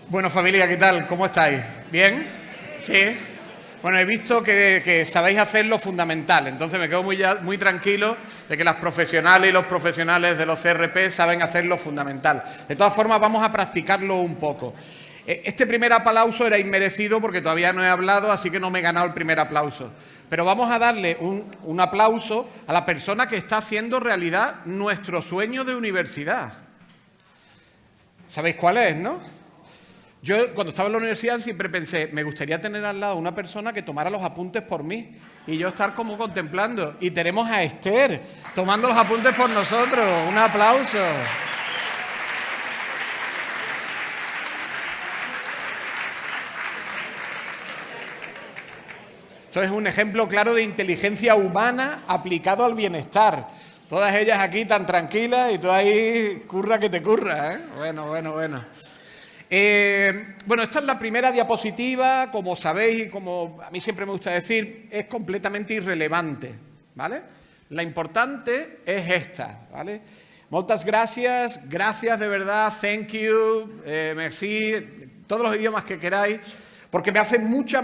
Bueno, familia, ¿qué tal? ¿Cómo estáis? ¿Bien? ¿Sí? Bueno, he visto que sabéis hacer lo fundamental, entonces me quedo muy tranquilo de que las profesionales y los profesionales de los CRP saben hacer lo fundamental. De todas formas, vamos a practicarlo un poco. Este primer aplauso era inmerecido porque todavía no he hablado, así que no me he ganado el primer aplauso. Pero vamos a darle un aplauso a la persona que está haciendo realidad nuestro sueño de universidad. ¿Sabéis cuál es, no? Yo, cuando estaba en la universidad, siempre pensé, me gustaría tener al lado una persona que tomara los apuntes por mí y yo estar como contemplando. Y tenemos a Esther tomando los apuntes por nosotros. Un aplauso. Esto es un ejemplo claro de inteligencia humana aplicado al bienestar. Todas ellas aquí tan tranquilas y tú ahí curra que te curra, ¿eh? Bueno. Bueno, esta es la primera diapositiva, como sabéis y como a mí siempre me gusta decir, es completamente irrelevante, ¿vale? La importante es esta, ¿vale? Muchas gracias, gracias de verdad, thank you, merci, todos los idiomas que queráis, porque me hace mucha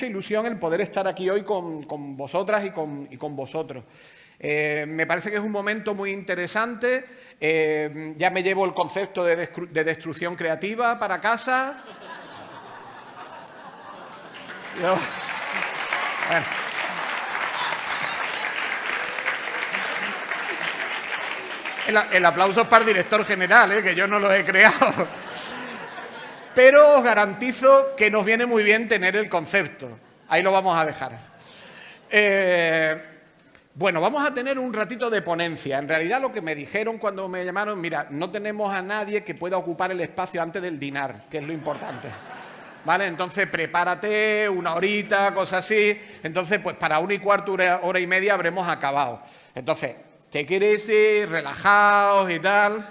ilusión el poder estar aquí hoy con vosotras y con vosotros. Me parece que es un momento muy interesante. Ya me llevo el concepto de destrucción creativa para casa. Bueno. El aplauso es para el director general, que yo no lo he creado. Pero os garantizo que nos viene muy bien tener el concepto. Ahí lo vamos a dejar. Bueno, vamos a tener un ratito de ponencia. En realidad lo que me dijeron cuando me llamaron, mira, no tenemos a nadie que pueda ocupar el espacio antes del dinar, que es lo importante. ¿Vale? Entonces prepárate una horita, cosas así. Entonces, pues para 1:15, hora y media habremos acabado. Entonces, take it easy, relajaos y tal.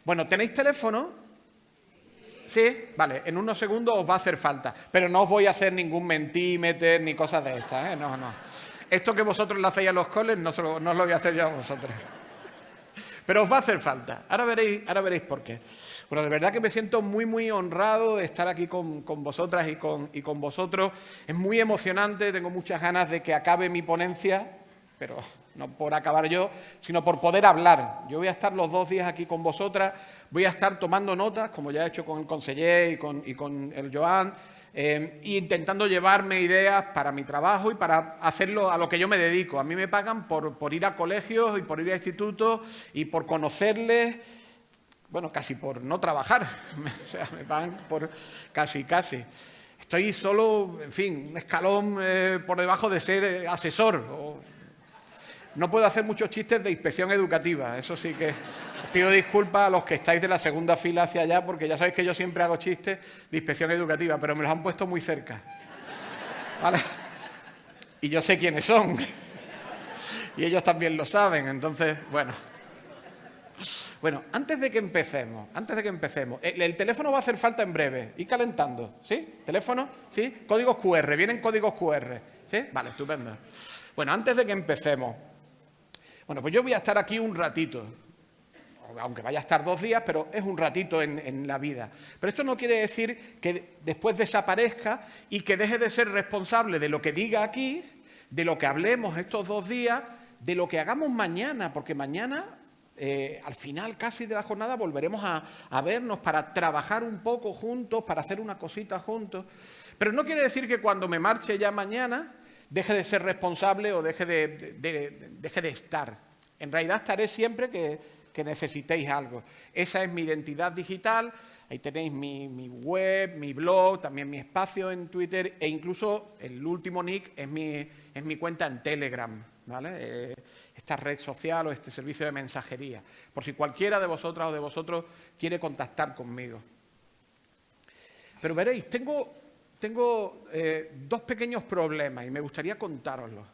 Bueno, ¿tenéis teléfono? ¿Sí? Vale, en unos segundos os va a hacer falta. Pero no os voy a hacer ningún mentímeter ni cosas de estas, ¿eh? No. Esto que vosotros le hacéis a los coles no os lo voy a hacer yo a vosotros. Pero os va a hacer falta. Ahora veréis por qué. Bueno, de verdad que me siento muy honrado de estar aquí con vosotras y con vosotros. Es muy emocionante, tengo muchas ganas de que acabe mi ponencia, pero no por acabar yo, sino por poder hablar. Yo voy a estar los 2 días aquí con vosotras, voy a estar tomando notas, como ya he hecho con el conseller y con el Joan, intentando llevarme ideas para mi trabajo y para hacerlo a lo que yo me dedico. A mí me pagan por ir a colegios y por ir a institutos y por conocerles, bueno, casi por no trabajar, o sea, me pagan por casi. Estoy solo, en fin, un escalón por debajo de ser asesor. No puedo hacer muchos chistes de inspección educativa, eso sí que os pido disculpas a los que estáis de la segunda fila hacia allá, porque ya sabéis que yo siempre hago chistes de inspección educativa, pero me los han puesto muy cerca, ¿vale? Y yo sé quiénes son, y ellos también lo saben, entonces, bueno. Bueno, antes de que empecemos, el teléfono va a hacer falta en breve, ir calentando, ¿sí? ¿Teléfono? ¿Sí? Códigos QR, vienen códigos QR, ¿sí? Vale, estupendo. Bueno, antes de que empecemos, bueno, pues yo voy a estar aquí un ratito, aunque vaya a estar 2 días, pero es un ratito en la vida. Pero esto no quiere decir que después desaparezca y que deje de ser responsable de lo que diga aquí, de lo que hablemos estos 2 días, de lo que hagamos mañana, porque mañana, al final casi de la jornada, volveremos a vernos para trabajar un poco juntos, para hacer una cosita juntos. Pero no quiere decir que cuando me marche ya mañana deje de ser responsable o deje de estar. En realidad estaré siempre que necesitéis algo. Esa es mi identidad digital, ahí tenéis mi web, mi blog, también mi espacio en Twitter e incluso el último nick es mi cuenta en Telegram, ¿vale? Esta red social o este servicio de mensajería, por si cualquiera de vosotras o de vosotros quiere contactar conmigo. Pero veréis, tengo 2 pequeños problemas y me gustaría contároslos.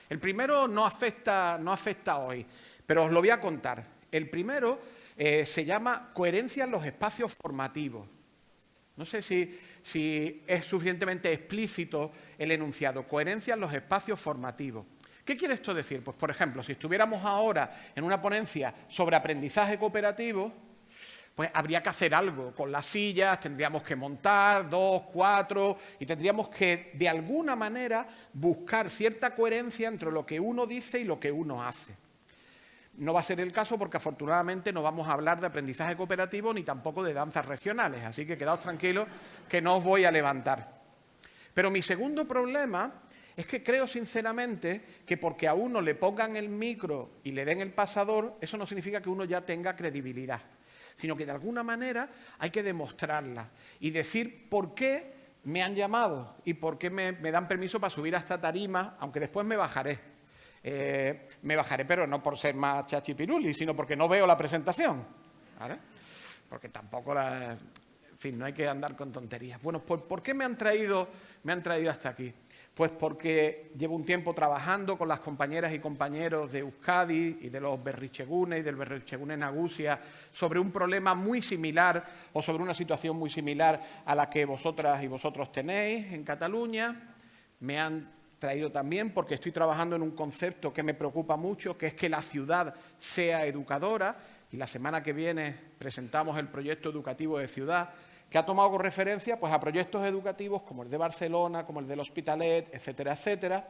El primero no afecta hoy, pero os lo voy a contar. El primero se llama coherencia en los espacios formativos. No sé si es suficientemente explícito el enunciado. Coherencia en los espacios formativos. ¿Qué quiere esto decir? Pues, por ejemplo, si estuviéramos ahora en una ponencia sobre aprendizaje cooperativo, pues habría que hacer algo. Con las sillas tendríamos que montar 2, 4 y tendríamos que, de alguna manera, buscar cierta coherencia entre lo que uno dice y lo que uno hace. No va a ser el caso porque, afortunadamente, no vamos a hablar de aprendizaje cooperativo ni tampoco de danzas regionales. Así que quedaos tranquilos que no os voy a levantar. Pero mi segundo problema es que creo sinceramente que porque a uno le pongan el micro y le den el pasador, eso no significa que uno ya tenga credibilidad, sino que de alguna manera hay que demostrarla y decir por qué me han llamado y por qué me dan permiso para subir a esta tarima, aunque después me bajaré. Me bajaré, pero no por ser más chachipiruli, sino porque no veo la presentación, ¿vale? Porque tampoco la... En fin, no hay que andar con tonterías. Bueno, pues ¿por qué me han traído hasta aquí? Pues porque llevo un tiempo trabajando con las compañeras y compañeros de Euskadi y de los Berritzegunes y del Berritzegune Nagusia sobre un problema muy similar o sobre una situación muy similar a la que vosotras y vosotros tenéis en Cataluña. Me han traído también porque estoy trabajando en un concepto que me preocupa mucho, que es que la ciudad sea educadora, y la semana que viene presentamos el proyecto educativo de ciudad, que ha tomado como referencia pues, a proyectos educativos como el de Barcelona, como el del Hospitalet, etcétera, etcétera.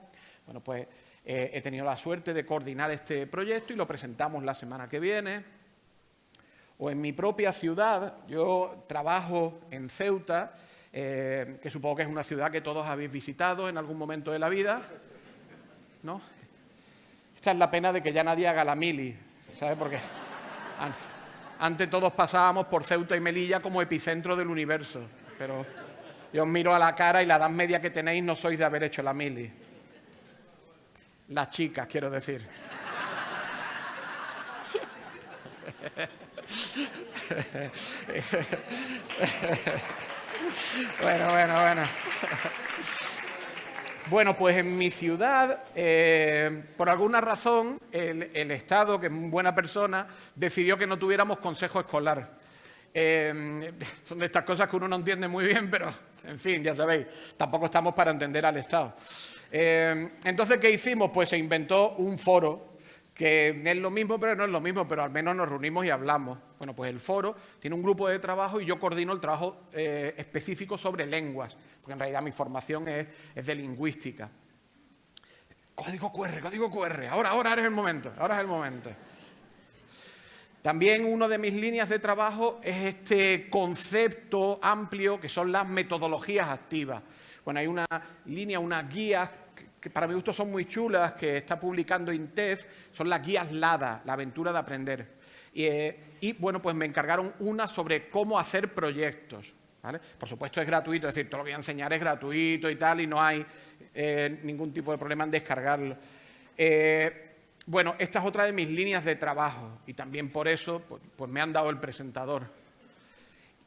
Bueno, pues he tenido la suerte de coordinar este proyecto y lo presentamos la semana que viene. O en mi propia ciudad, yo trabajo en Ceuta, que supongo que es una ciudad que todos habéis visitado en algún momento de la vida, ¿no? Esta es la pena de que ya nadie haga la mili, ¿sabes? Porque antes todos pasábamos por Ceuta y Melilla como epicentro del universo, pero yo os miro a la cara y la edad media que tenéis no sois de haber hecho la mili. Las chicas, quiero decir. Bueno. Bueno, pues en mi ciudad, por alguna razón, el Estado, que es una buena persona, decidió que no tuviéramos consejo escolar. Son de estas cosas que uno no entiende muy bien, pero, en fin, ya sabéis, tampoco estamos para entender al Estado. Entonces, ¿qué hicimos? Pues se inventó un foro, que es lo mismo, pero no es lo mismo, pero al menos nos reunimos y hablamos. Bueno, pues el foro tiene un grupo de trabajo y yo coordino el trabajo específico sobre lenguas, porque en realidad mi formación es de lingüística. Código QR, ahora es el momento, También una de mis líneas de trabajo es este concepto amplio que son las metodologías activas. Bueno, hay una línea, unas guías que para mi gusto son muy chulas, que está publicando INTEF, son las guías LADA, la aventura de aprender. Y bueno, pues me encargaron una sobre cómo hacer proyectos, ¿vale? Por supuesto es gratuito, es decir, todo lo que voy a enseñar es gratuito y tal, y no hay ningún tipo de problema en descargarlo. Bueno, esta es otra de mis líneas de trabajo y también por eso pues me han dado el presentador.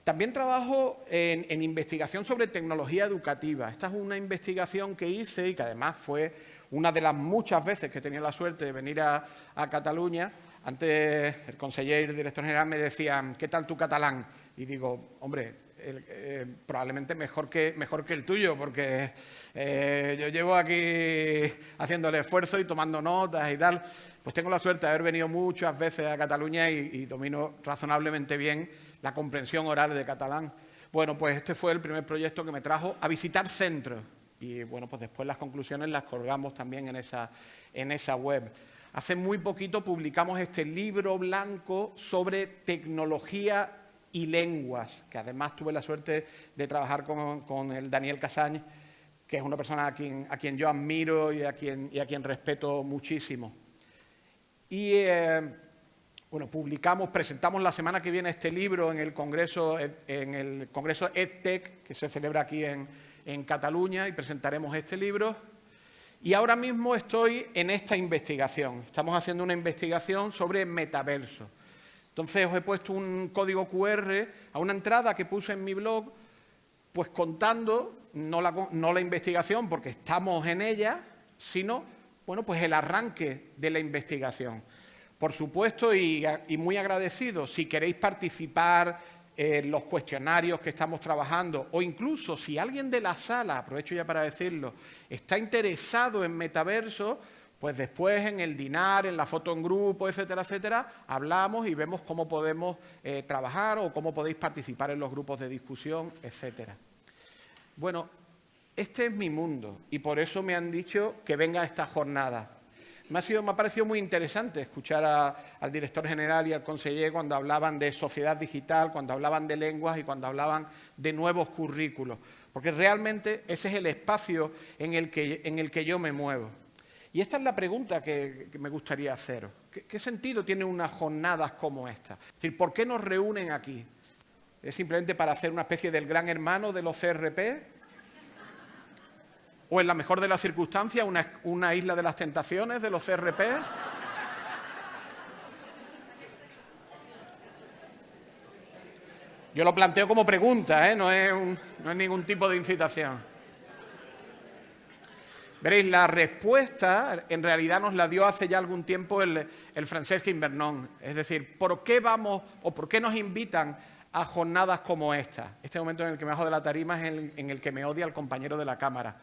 También trabajo en investigación sobre tecnología educativa. Esta es una investigación que hice y que además fue una de las muchas veces que he tenido la suerte de venir a Cataluña. Antes el conseller y el director general me decían, ¿qué tal tu catalán? Y digo, hombre, probablemente mejor que el tuyo, porque yo llevo aquí haciendo el esfuerzo y tomando notas y tal. Pues tengo la suerte de haber venido muchas veces a Cataluña y domino razonablemente bien la comprensión oral de catalán. Bueno, pues este fue el primer proyecto que me trajo a visitar centros. Y bueno, pues después las conclusiones las colgamos también en esa web. Hace muy poquito publicamos este libro blanco sobre tecnología y lenguas, que además tuve la suerte de trabajar con el Daniel Casañ, que es una persona a quien yo admiro y a quien respeto muchísimo. Y bueno, presentamos la semana que viene este libro en el Congreso EdTech, que se celebra aquí en Cataluña, y presentaremos este libro. Y ahora mismo estoy en esta investigación. Estamos haciendo una investigación sobre metaverso. Entonces os he puesto un código QR a una entrada que puse en mi blog, pues contando, no la investigación porque estamos en ella, sino bueno, pues el arranque de la investigación. Por supuesto, y muy agradecido, si queréis participar en los cuestionarios que estamos trabajando, o incluso si alguien de la sala, aprovecho ya para decirlo, está interesado en metaverso, Pues después en el dinar, en la foto en grupo, etcétera, etcétera, hablamos y vemos cómo podemos trabajar o cómo podéis participar en los grupos de discusión, etcétera. Bueno, este es mi mundo y por eso me han dicho que venga a esta jornada. Me ha parecido muy interesante escuchar al director general y al conseller cuando hablaban de sociedad digital, cuando hablaban de lenguas y cuando hablaban de nuevos currículos, porque realmente ese es el espacio en el que yo me muevo. Y esta es la pregunta que me gustaría haceros. ¿Qué sentido tienen unas jornadas como esta? Es decir, ¿por qué nos reúnen aquí? ¿Es simplemente para hacer una especie del gran hermano de los CRP? ¿O en la mejor de las circunstancias, una isla de las tentaciones de los CRP? Yo lo planteo como pregunta, no es ningún tipo de incitación. Veréis, la respuesta en realidad nos la dio hace ya algún tiempo el Francesc Invernon. Es decir, ¿por qué vamos o por qué nos invitan a jornadas como esta? Este momento en el que me bajo de la tarima es en el que me odia el compañero de la cámara,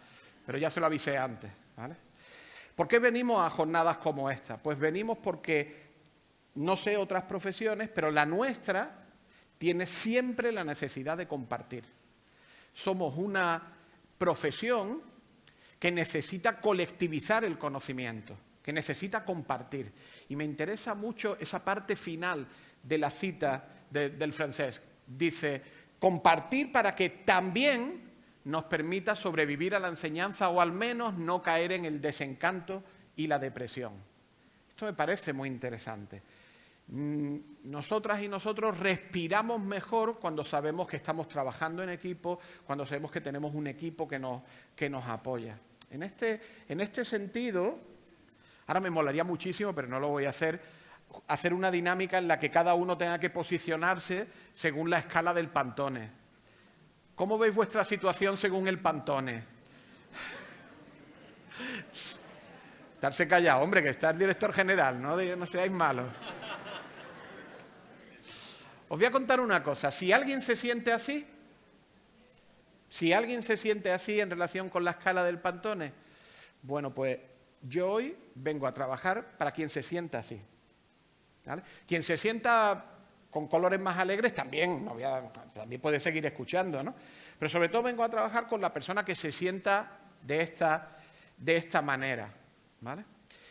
pero ya se lo avisé antes, ¿vale? ¿Por qué venimos a jornadas como esta? Pues venimos porque, no sé otras profesiones, pero la nuestra tiene siempre la necesidad de compartir. Somos una profesión que necesita colectivizar el conocimiento, que necesita compartir. Y me interesa mucho esa parte final de la cita del Francesc. Dice, compartir para que también nos permita sobrevivir a la enseñanza o al menos no caer en el desencanto y la depresión. Esto me parece muy interesante. Nosotras y nosotros respiramos mejor cuando sabemos que estamos trabajando en equipo, cuando sabemos que tenemos un equipo que nos apoya. En este sentido, ahora me molaría muchísimo, pero no lo voy a hacer una dinámica en la que cada uno tenga que posicionarse según la escala del Pantone. ¿Cómo veis vuestra situación según el Pantone? Estarse callado, hombre, que está el director general, no seáis malos. Os voy a contar una cosa, si alguien se siente así en relación con la escala del Pantone, bueno, pues yo hoy vengo a trabajar para quien se sienta así, ¿vale? Quien se sienta con colores más alegres también puede seguir escuchando, ¿no? Pero sobre todo vengo a trabajar con la persona que se sienta de esta manera, ¿vale?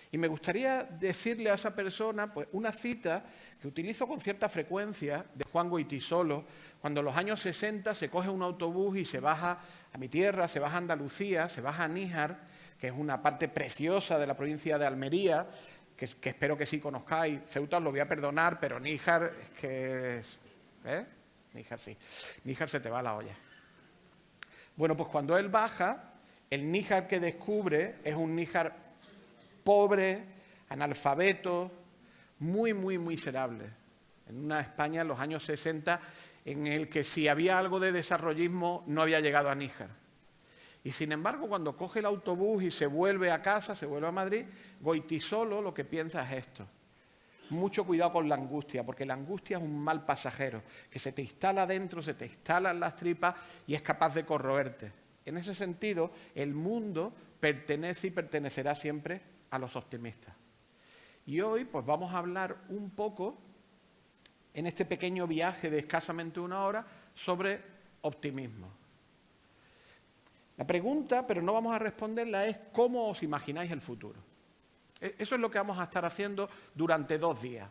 Y me gustaría decirle a esa persona pues, una cita que utilizo con cierta frecuencia de Juan Goytisolo, cuando en los años 60 se coge un autobús y se baja a mi tierra, se baja a Andalucía, se baja a Níjar, que es una parte preciosa de la provincia de Almería, que espero que sí conozcáis. Ceuta os lo voy a perdonar, pero Níjar es que es... Níjar sí. Níjar se te va la olla. Bueno, pues cuando él baja, el Níjar que descubre es un Níjar pobre, analfabeto, muy, muy miserable. En una España en los años 60 en el que si había algo de desarrollismo no había llegado a Níjar. Y sin embargo, cuando coge el autobús y se vuelve a casa, se vuelve a Madrid, Goytisolo lo que piensa es esto. Mucho cuidado con la angustia, porque la angustia es un mal pasajero, que se te instala dentro, se te instala en las tripas y es capaz de corroerte. En ese sentido, el mundo pertenece y pertenecerá siempre a los optimistas. Y hoy pues vamos a hablar un poco, en este pequeño viaje de escasamente una hora, sobre optimismo. La pregunta, pero no vamos a responderla, es ¿cómo os imagináis el futuro? Eso es lo que vamos a estar haciendo durante 2 días.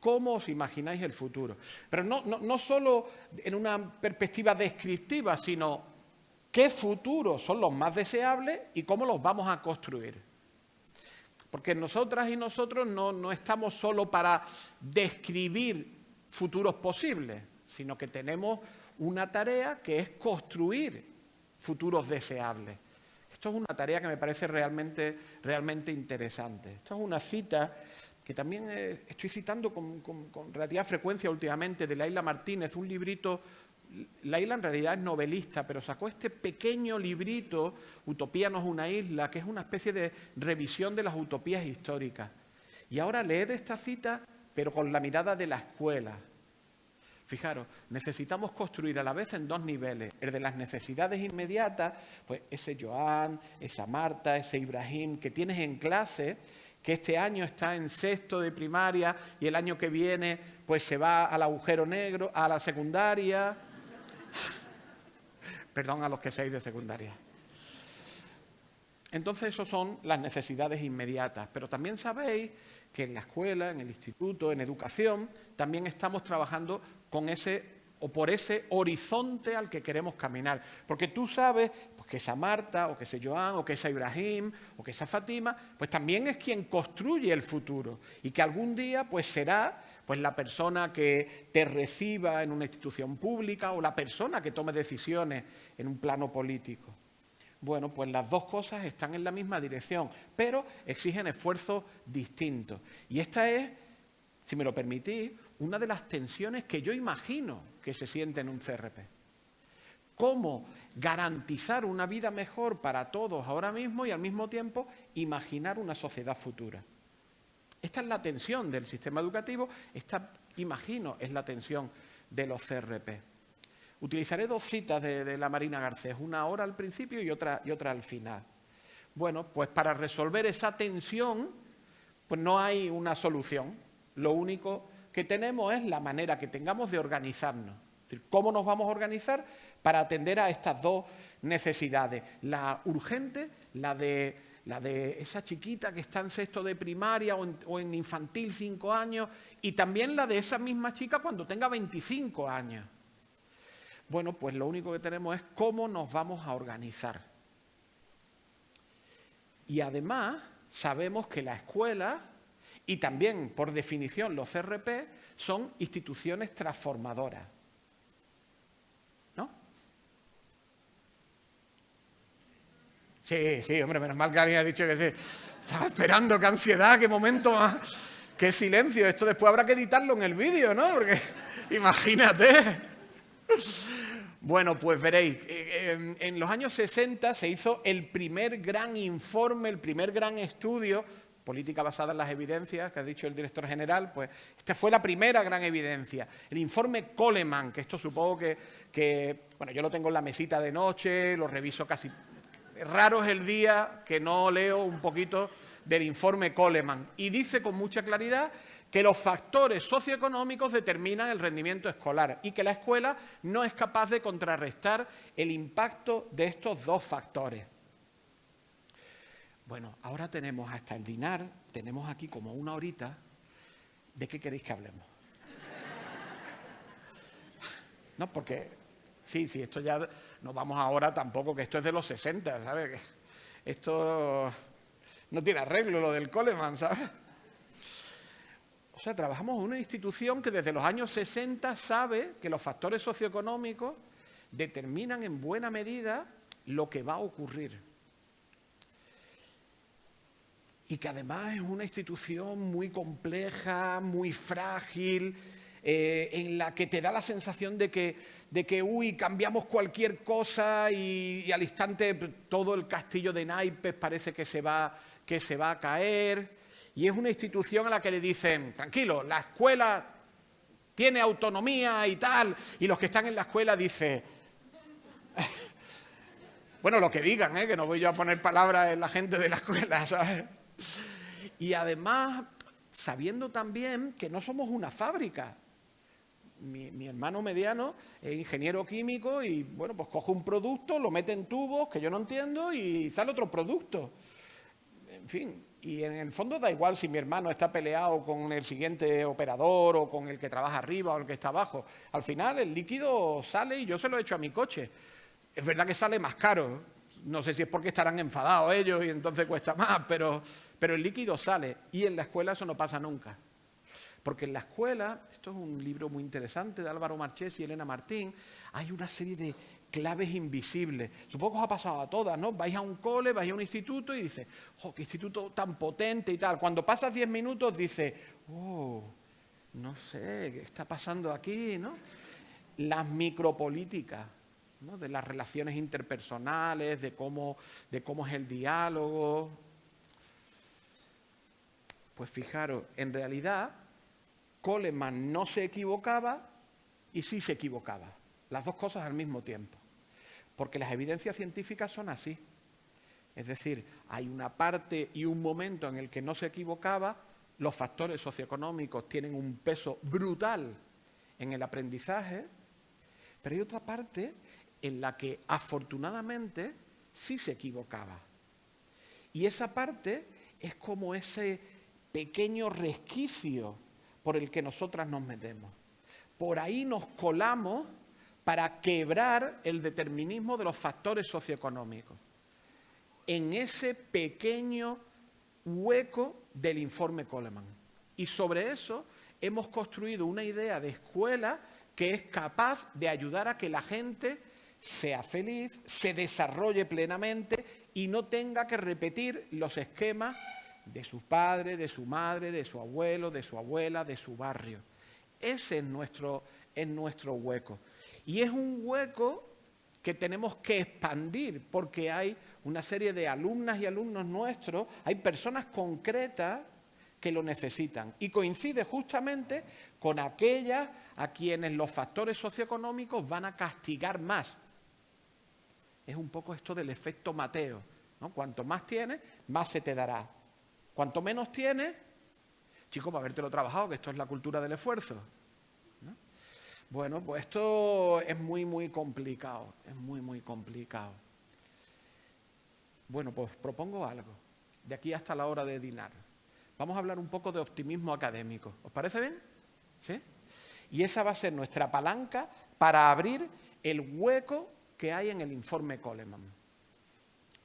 ¿Cómo os imagináis el futuro? Pero no solo en una perspectiva descriptiva, sino qué futuros son los más deseables y cómo los vamos a construir. Porque nosotras y nosotros no estamos solo para describir futuros posibles, sino que tenemos una tarea que es construir futuros deseables. Esto es una tarea que me parece realmente interesante. Esto es una cita que también estoy citando con relativa frecuencia últimamente de Laila Martínez, un librito. Laila en realidad es novelista, pero sacó este pequeño librito, Utopía no es una isla, que es una especie de revisión de las utopías históricas. Y ahora leed esta cita, pero con la mirada de la escuela. Fijaros, necesitamos construir a la vez en dos niveles. El de las necesidades inmediatas, pues ese Joan, esa Marta, ese Ibrahim que tienes en clase, que este año está en sexto de primaria y el año que viene pues se va al agujero negro, a la secundaria. Perdón a los que seáis de secundaria. Entonces, eso son las necesidades inmediatas. Pero también sabéis que en la escuela, en el instituto, en educación, también estamos trabajando con ese o por ese horizonte al que queremos caminar. Porque tú sabes pues, que esa Marta, o que ese Joan, o que esa Ibrahim, o que esa Fátima, pues también es quien construye el futuro. Y que algún día pues será pues la persona que te reciba en una institución pública o la persona que tome decisiones en un plano político. Bueno, pues las dos cosas están en la misma dirección, pero exigen esfuerzos distintos. Y esta es, si me lo permitís, una de las tensiones que yo imagino que se siente en un CRP. ¿Cómo garantizar una vida mejor para todos ahora mismo y al mismo tiempo imaginar una sociedad futura? Esta es la tensión del sistema educativo, esta, imagino, es la tensión de los CRP. Utilizaré dos citas de la Marina Garcés, una ahora al principio y otra al final. Bueno, pues para resolver esa tensión, pues no hay una solución. Lo único que tenemos es la manera que tengamos de organizarnos. Es decir, ¿cómo nos vamos a organizar para atender a estas dos necesidades? La urgente, la de esa chiquita que está en sexto de primaria o en infantil 5 años, y también la de esa misma chica cuando tenga 25 años. Bueno, pues lo único que tenemos es cómo nos vamos a organizar. Y además sabemos que la escuela y también, por definición, los CRP son instituciones transformadoras. ¿No? Sí, hombre, menos mal que alguien ha dicho que sí. Estaba esperando, qué ansiedad, qué momento más, qué silencio. Esto después habrá que editarlo en el vídeo, ¿no? Porque imagínate. Bueno, pues veréis, en los años 60 se hizo el primer gran informe, el primer gran estudio, política basada en las evidencias, que ha dicho el director general, pues esta fue la primera gran evidencia, el informe Coleman, que esto supongo que bueno, yo lo tengo en la mesita de noche, lo reviso casi. Raro es el día que no leo un poquito del informe Coleman, y dice con mucha claridad que los factores socioeconómicos determinan el rendimiento escolar y que la escuela no es capaz de contrarrestar el impacto de estos dos factores. Bueno, ahora tenemos hasta el dinar, tenemos aquí como una horita. ¿De qué queréis que hablemos? No, porque sí, esto ya no vamos ahora tampoco, que esto es de los 60, ¿sabes? Esto no tiene arreglo, lo del Coleman, ¿sabes? O sea, trabajamos en una institución que desde los años 60 sabe que los factores socioeconómicos determinan en buena medida lo que va a ocurrir. Y que además es una institución muy compleja, muy frágil, en la que te da la sensación de que uy, cambiamos cualquier cosa y al instante todo el castillo de naipes parece que se va a caer. Y es una institución a la que le dicen, tranquilo, la escuela tiene autonomía y tal, y los que están en la escuela dicen, bueno, lo que digan, que no voy yo a poner palabras en la gente de la escuela, ¿sabes? Y además, sabiendo también que no somos una fábrica. Mi hermano mediano es ingeniero químico y, bueno, pues coge un producto, lo mete en tubos, que yo no entiendo, y sale otro producto. En fin, y en el fondo da igual si mi hermano está peleado con el siguiente operador o con el que trabaja arriba o el que está abajo. Al final el líquido sale y yo se lo echo a mi coche. Es verdad que sale más caro. No sé si es porque estarán enfadados ellos y entonces cuesta más, pero el líquido sale. Y en la escuela eso no pasa nunca. Porque en la escuela, esto es un libro muy interesante de Álvaro Marchés y Elena Martín, hay una serie de claves invisibles. Supongo que os ha pasado a todas, ¿no? Vais a un cole, vais a un instituto y dices, ¡oh, qué instituto tan potente y tal! Cuando pasas 10 minutos dices, ¡oh, no sé, qué está pasando aquí!, ¿no? Las micropolíticas, ¿no? De las relaciones interpersonales, de cómo es el diálogo. Pues fijaros, en realidad Coleman no se equivocaba y sí se equivocaba. Las dos cosas al mismo tiempo. Porque las evidencias científicas son así. Es decir, hay una parte y un momento en el que no se equivocaba, los factores socioeconómicos tienen un peso brutal en el aprendizaje, pero hay otra parte en la que afortunadamente sí se equivocaba. Y esa parte es como ese pequeño resquicio por el que nosotras nos metemos. Por ahí nos colamos para quebrar el determinismo de los factores socioeconómicos. En ese pequeño hueco del informe Coleman. Y sobre eso hemos construido una idea de escuela que es capaz de ayudar a que la gente sea feliz, se desarrolle plenamente y no tenga que repetir los esquemas de su padre, de su madre, de su abuelo, de su abuela, de su barrio. Ese es nuestro hueco. Y es un hueco que tenemos que expandir porque hay una serie de alumnas y alumnos nuestros, hay personas concretas que lo necesitan. Y coincide justamente con aquellas a quienes los factores socioeconómicos van a castigar más. Es un poco esto del efecto Mateo, ¿no? Cuanto más tienes, más se te dará. Cuanto menos tienes, chico, para habértelo trabajado, que esto es la cultura del esfuerzo, ¿no? Bueno, pues esto es muy complicado, es muy complicado. Bueno, pues propongo algo, de aquí hasta la hora de dinar. Vamos a hablar un poco de optimismo académico. ¿Os parece bien? ¿Sí? Y esa va a ser nuestra palanca para abrir el hueco que hay en el informe Coleman.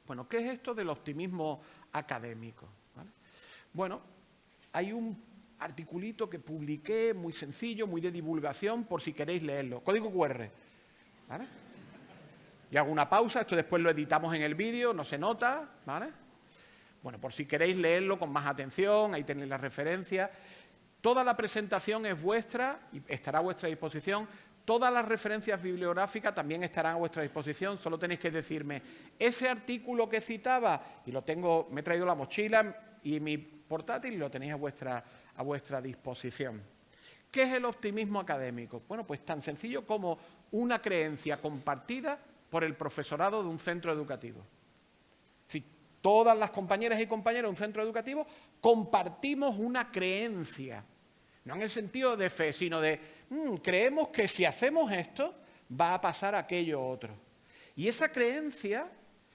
Bueno, ¿qué es esto del optimismo académico? ¿Vale? Bueno, hay un articulito que publiqué, muy sencillo, muy de divulgación, por si queréis leerlo. Código QR. ¿Vale? Y hago una pausa, esto después lo editamos en el vídeo, no se nota, ¿vale? Bueno, por si queréis leerlo con más atención, ahí tenéis la referencia. Toda la presentación es vuestra y estará a vuestra disposición. Todas las referencias bibliográficas también estarán a vuestra disposición, solo tenéis que decirme ese artículo que citaba, y lo tengo, me he traído la mochila y mi portátil y lo tenéis a vuestra disposición. ¿Qué es el optimismo académico? Bueno, pues tan sencillo como una creencia compartida por el profesorado de un centro educativo. Si todas las compañeras y compañeros de un centro educativo compartimos una creencia, no en el sentido de fe, sino de creemos que si hacemos esto va a pasar aquello otro. Y esa creencia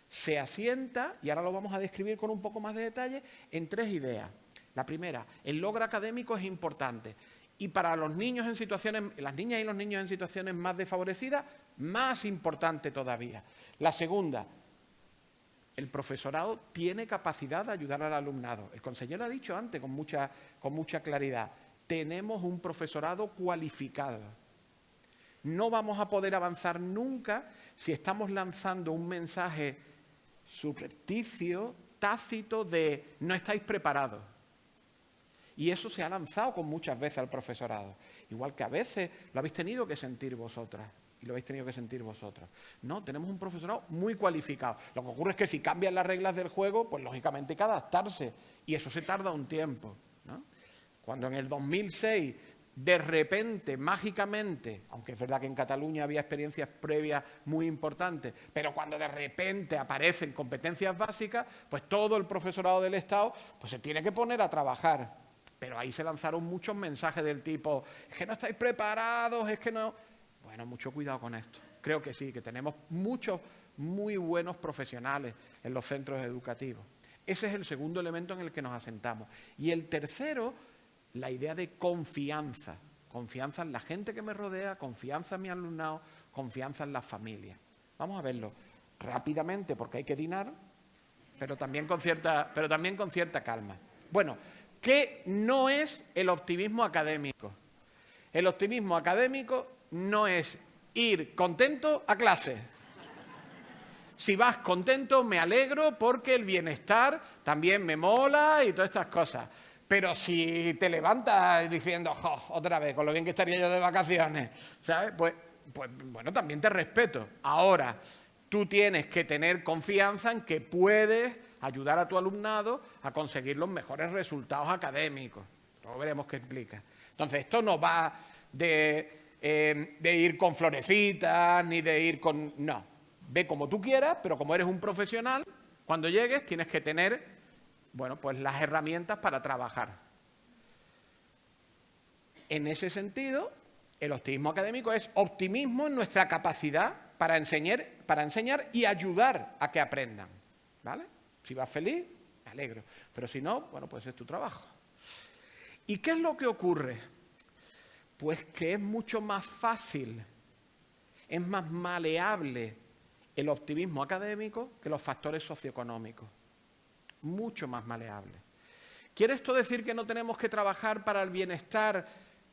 se asienta, y ahora lo vamos a describir con un poco más de detalle, en tres ideas. La primera, el logro académico es importante. Y para los niños en situaciones, las niñas y los niños en situaciones más desfavorecidas, más importante todavía. La segunda, el profesorado tiene capacidad de ayudar al alumnado. El consejero ha dicho antes con mucha claridad, tenemos un profesorado cualificado. No vamos a poder avanzar nunca si estamos lanzando un mensaje subrepticio, tácito de no estáis preparados. Y eso se ha lanzado con muchas veces al profesorado. Igual que a veces lo habéis tenido que sentir vosotras y lo habéis tenido que sentir vosotros. No, tenemos un profesorado muy cualificado. Lo que ocurre es que si cambian las reglas del juego, pues lógicamente hay que adaptarse. Y eso se tarda un tiempo, ¿no? Cuando en el 2006, de repente, mágicamente, aunque es verdad que en Cataluña había experiencias previas muy importantes, pero cuando de repente aparecen competencias básicas, pues todo el profesorado del Estado pues se tiene que poner a trabajar. Pero ahí se lanzaron muchos mensajes del tipo, es que no estáis preparados, es que no... Bueno, mucho cuidado con esto. Creo que sí, que tenemos muchos muy buenos profesionales en los centros educativos. Ese es el segundo elemento en el que nos asentamos. Y el tercero, la idea de confianza. Confianza en la gente que me rodea, confianza en mi alumnado, confianza en las familias. Vamos a verlo rápidamente porque hay que dinar, pero también con cierta calma. Bueno, ¿qué no es el optimismo académico? El optimismo académico no es ir contento a clase. Si vas contento, me alegro porque el bienestar también me mola y todas estas cosas. Pero si te levantas diciendo, otra vez, con lo bien que estaría yo de vacaciones, ¿sabes? Pues bueno, también te respeto. Ahora, tú tienes que tener confianza en que puedes ayudar a tu alumnado a conseguir los mejores resultados académicos. Luego veremos qué implica. Entonces, esto no va de de ir con florecitas, ni de ir con... No, ve como tú quieras, pero como eres un profesional, cuando llegues tienes que tener, bueno, pues las herramientas para trabajar. En ese sentido, el optimismo académico es optimismo en nuestra capacidad para enseñar y ayudar a que aprendan, ¿vale? Si vas feliz, me alegro, pero si no, bueno, pues es tu trabajo. ¿Y qué es lo que ocurre? Pues que es mucho más fácil, es más maleable el optimismo académico que los factores socioeconómicos. Mucho más maleable. ¿Quiere esto decir que no tenemos que trabajar para el bienestar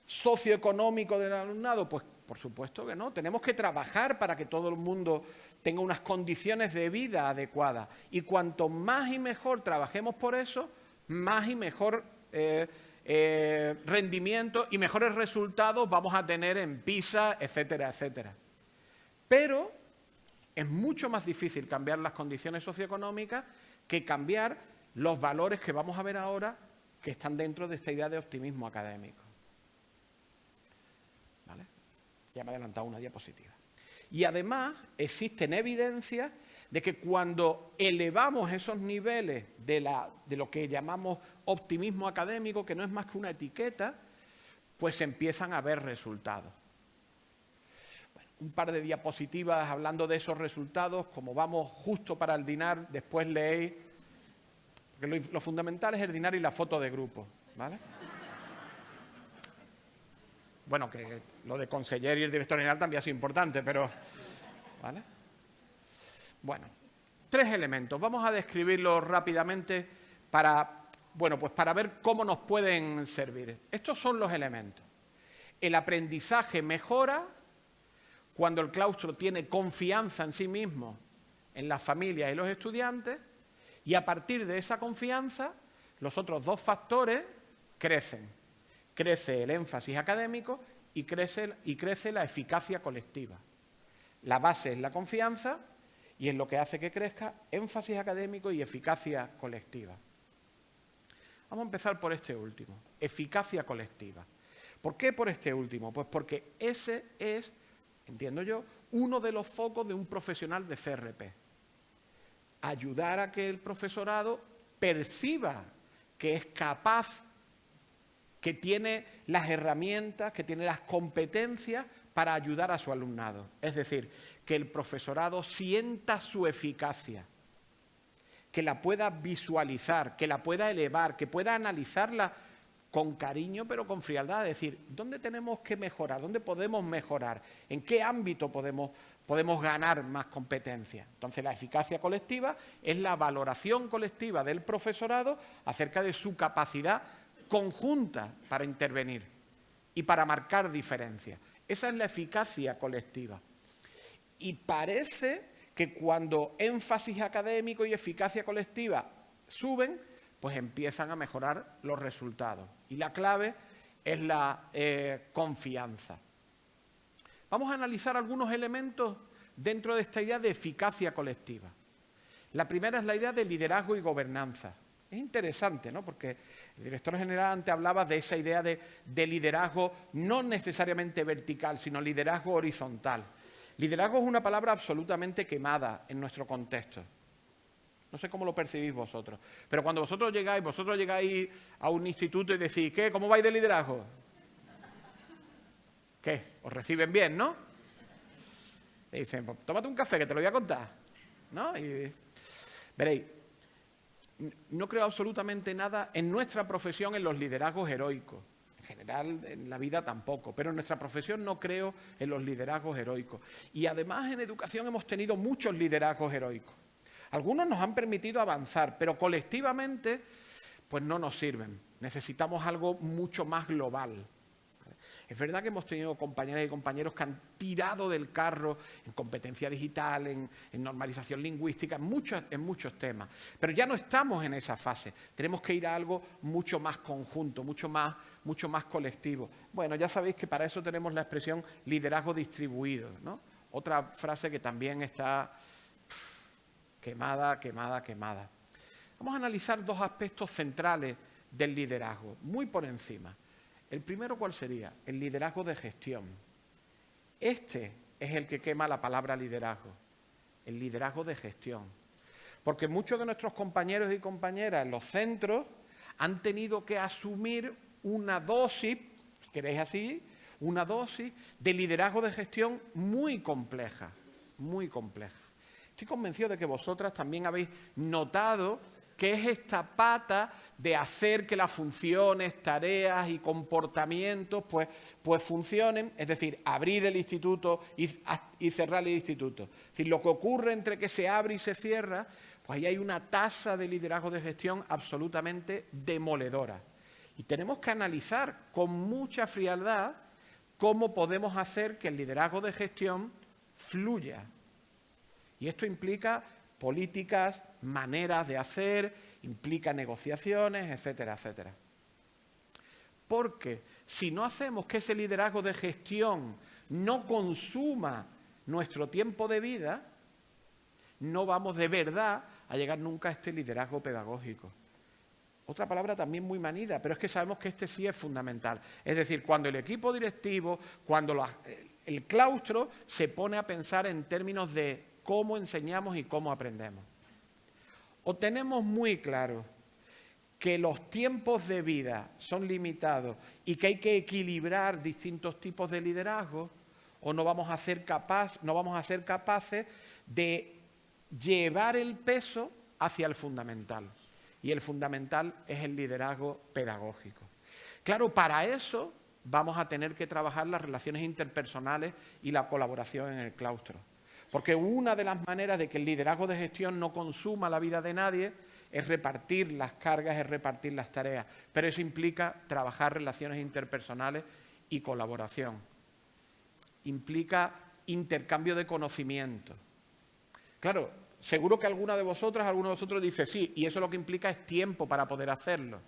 socioeconómico del alumnado? Pues por supuesto que no. Tenemos que trabajar para que todo el mundo tenga unas condiciones de vida adecuadas. Y cuanto más y mejor trabajemos por eso, más y mejor rendimiento y mejores resultados vamos a tener en PISA, etcétera, etcétera. Pero es mucho más difícil cambiar las condiciones socioeconómicas que cambiar los valores que vamos a ver ahora que están dentro de esta idea de optimismo académico. ¿Vale? Ya me he adelantado una diapositiva. Y además existen evidencias de que cuando elevamos esos niveles de lo que llamamos optimismo académico, que no es más que una etiqueta, pues empiezan a haber resultados. Bueno, un par de diapositivas hablando de esos resultados, como vamos justo para el dinar, después leéis, porque lo fundamental es el dinar y la foto de grupo, ¿vale? Bueno, que lo de conseller y el director general también ha sido importante, pero... ¿Vale? Bueno, 3 elementos. Vamos a describirlos rápidamente para, bueno, pues para ver cómo nos pueden servir. Estos son los elementos. El aprendizaje mejora cuando el claustro tiene confianza en sí mismo, en las familias y los estudiantes, y a partir de esa confianza, los otros 2 factores crecen. Crece el énfasis académico y crece la eficacia colectiva. La base es la confianza y es lo que hace que crezca énfasis académico y eficacia colectiva. Vamos a empezar por este último, eficacia colectiva. ¿Por qué por este último? Pues porque ese es, entiendo yo, uno de los focos de un profesional de CRP. Ayudar a que el profesorado perciba que es capaz, que tiene las herramientas, que tiene las competencias para ayudar a su alumnado. Es decir, que el profesorado sienta su eficacia, que la pueda visualizar, que la pueda elevar, que pueda analizarla con cariño pero con frialdad. Es decir, ¿dónde tenemos que mejorar? ¿Dónde podemos mejorar? ¿En qué ámbito podemos ganar más competencia? Entonces, la eficacia colectiva es la valoración colectiva del profesorado acerca de su capacidad conjunta para intervenir y para marcar diferencias. Esa es la eficacia colectiva. Y parece que cuando énfasis académico y eficacia colectiva suben, pues empiezan a mejorar los resultados. Y la clave es la confianza. Vamos a analizar algunos elementos dentro de esta idea de eficacia colectiva. La primera es la idea de liderazgo y gobernanza. Es interesante, ¿no? Porque el director general antes hablaba de esa idea de liderazgo no necesariamente vertical, sino liderazgo horizontal. Liderazgo es una palabra absolutamente quemada en nuestro contexto. No sé cómo lo percibís vosotros, pero cuando vosotros llegáis a un instituto y decís, ¿qué? ¿Cómo vais de liderazgo? ¿Qué? Os reciben bien, ¿no? Y dicen, pues, tómate un café que te lo voy a contar, ¿no? Y veréis, no creo absolutamente nada en nuestra profesión en los liderazgos heroicos. En general, en la vida tampoco, pero en nuestra profesión no creo en los liderazgos heroicos. Y además en educación hemos tenido muchos liderazgos heroicos. Algunos nos han permitido avanzar, pero colectivamente pues no nos sirven. Necesitamos algo mucho más global. Es verdad que hemos tenido compañeras y compañeros que han tirado del carro en competencia digital, en normalización lingüística, en muchos temas. Pero ya no estamos en esa fase. Tenemos que ir a algo mucho más conjunto, mucho más colectivo. Bueno, ya sabéis que para eso tenemos la expresión liderazgo distribuido, ¿no? Otra frase que también está quemada. Vamos a analizar 2 aspectos centrales del liderazgo, muy por encima. El primero, ¿cuál sería? El liderazgo de gestión. Este es el que quema la palabra liderazgo, el liderazgo de gestión. Porque muchos de nuestros compañeros y compañeras en los centros han tenido que asumir una dosis, si queréis así, una dosis de liderazgo de gestión muy compleja, muy compleja. Estoy convencido de que vosotras también habéis notado que es esta pata de hacer que las funciones, tareas y comportamientos pues funcionen, es decir, abrir el instituto y cerrar el instituto. Es decir, lo que ocurre entre que se abre y se cierra, pues ahí hay una tasa de liderazgo de gestión absolutamente demoledora. Y tenemos que analizar con mucha frialdad cómo podemos hacer que el liderazgo de gestión fluya. Y esto implica políticas, maneras de hacer, implica negociaciones, etcétera, etcétera. Porque si no hacemos que ese liderazgo de gestión no consuma nuestro tiempo de vida, no vamos de verdad a llegar nunca a este liderazgo pedagógico. Otra palabra también muy manida, pero es que sabemos que este sí es fundamental. Es decir, cuando el equipo directivo, cuando el claustro se pone a pensar en términos de cómo enseñamos y cómo aprendemos. O tenemos muy claro que los tiempos de vida son limitados y que hay que equilibrar distintos tipos de liderazgo, o no vamos a ser capaces de llevar el peso hacia el fundamental. Y el fundamental es el liderazgo pedagógico. Claro, para eso vamos a tener que trabajar las relaciones interpersonales y la colaboración en el claustro. Porque una de las maneras de que el liderazgo de gestión no consuma la vida de nadie es repartir las cargas, es repartir las tareas. Pero eso implica trabajar relaciones interpersonales y colaboración. Implica intercambio de conocimiento. Claro, seguro que alguno de vosotros dice sí, y eso lo que implica es tiempo para poder hacerlo.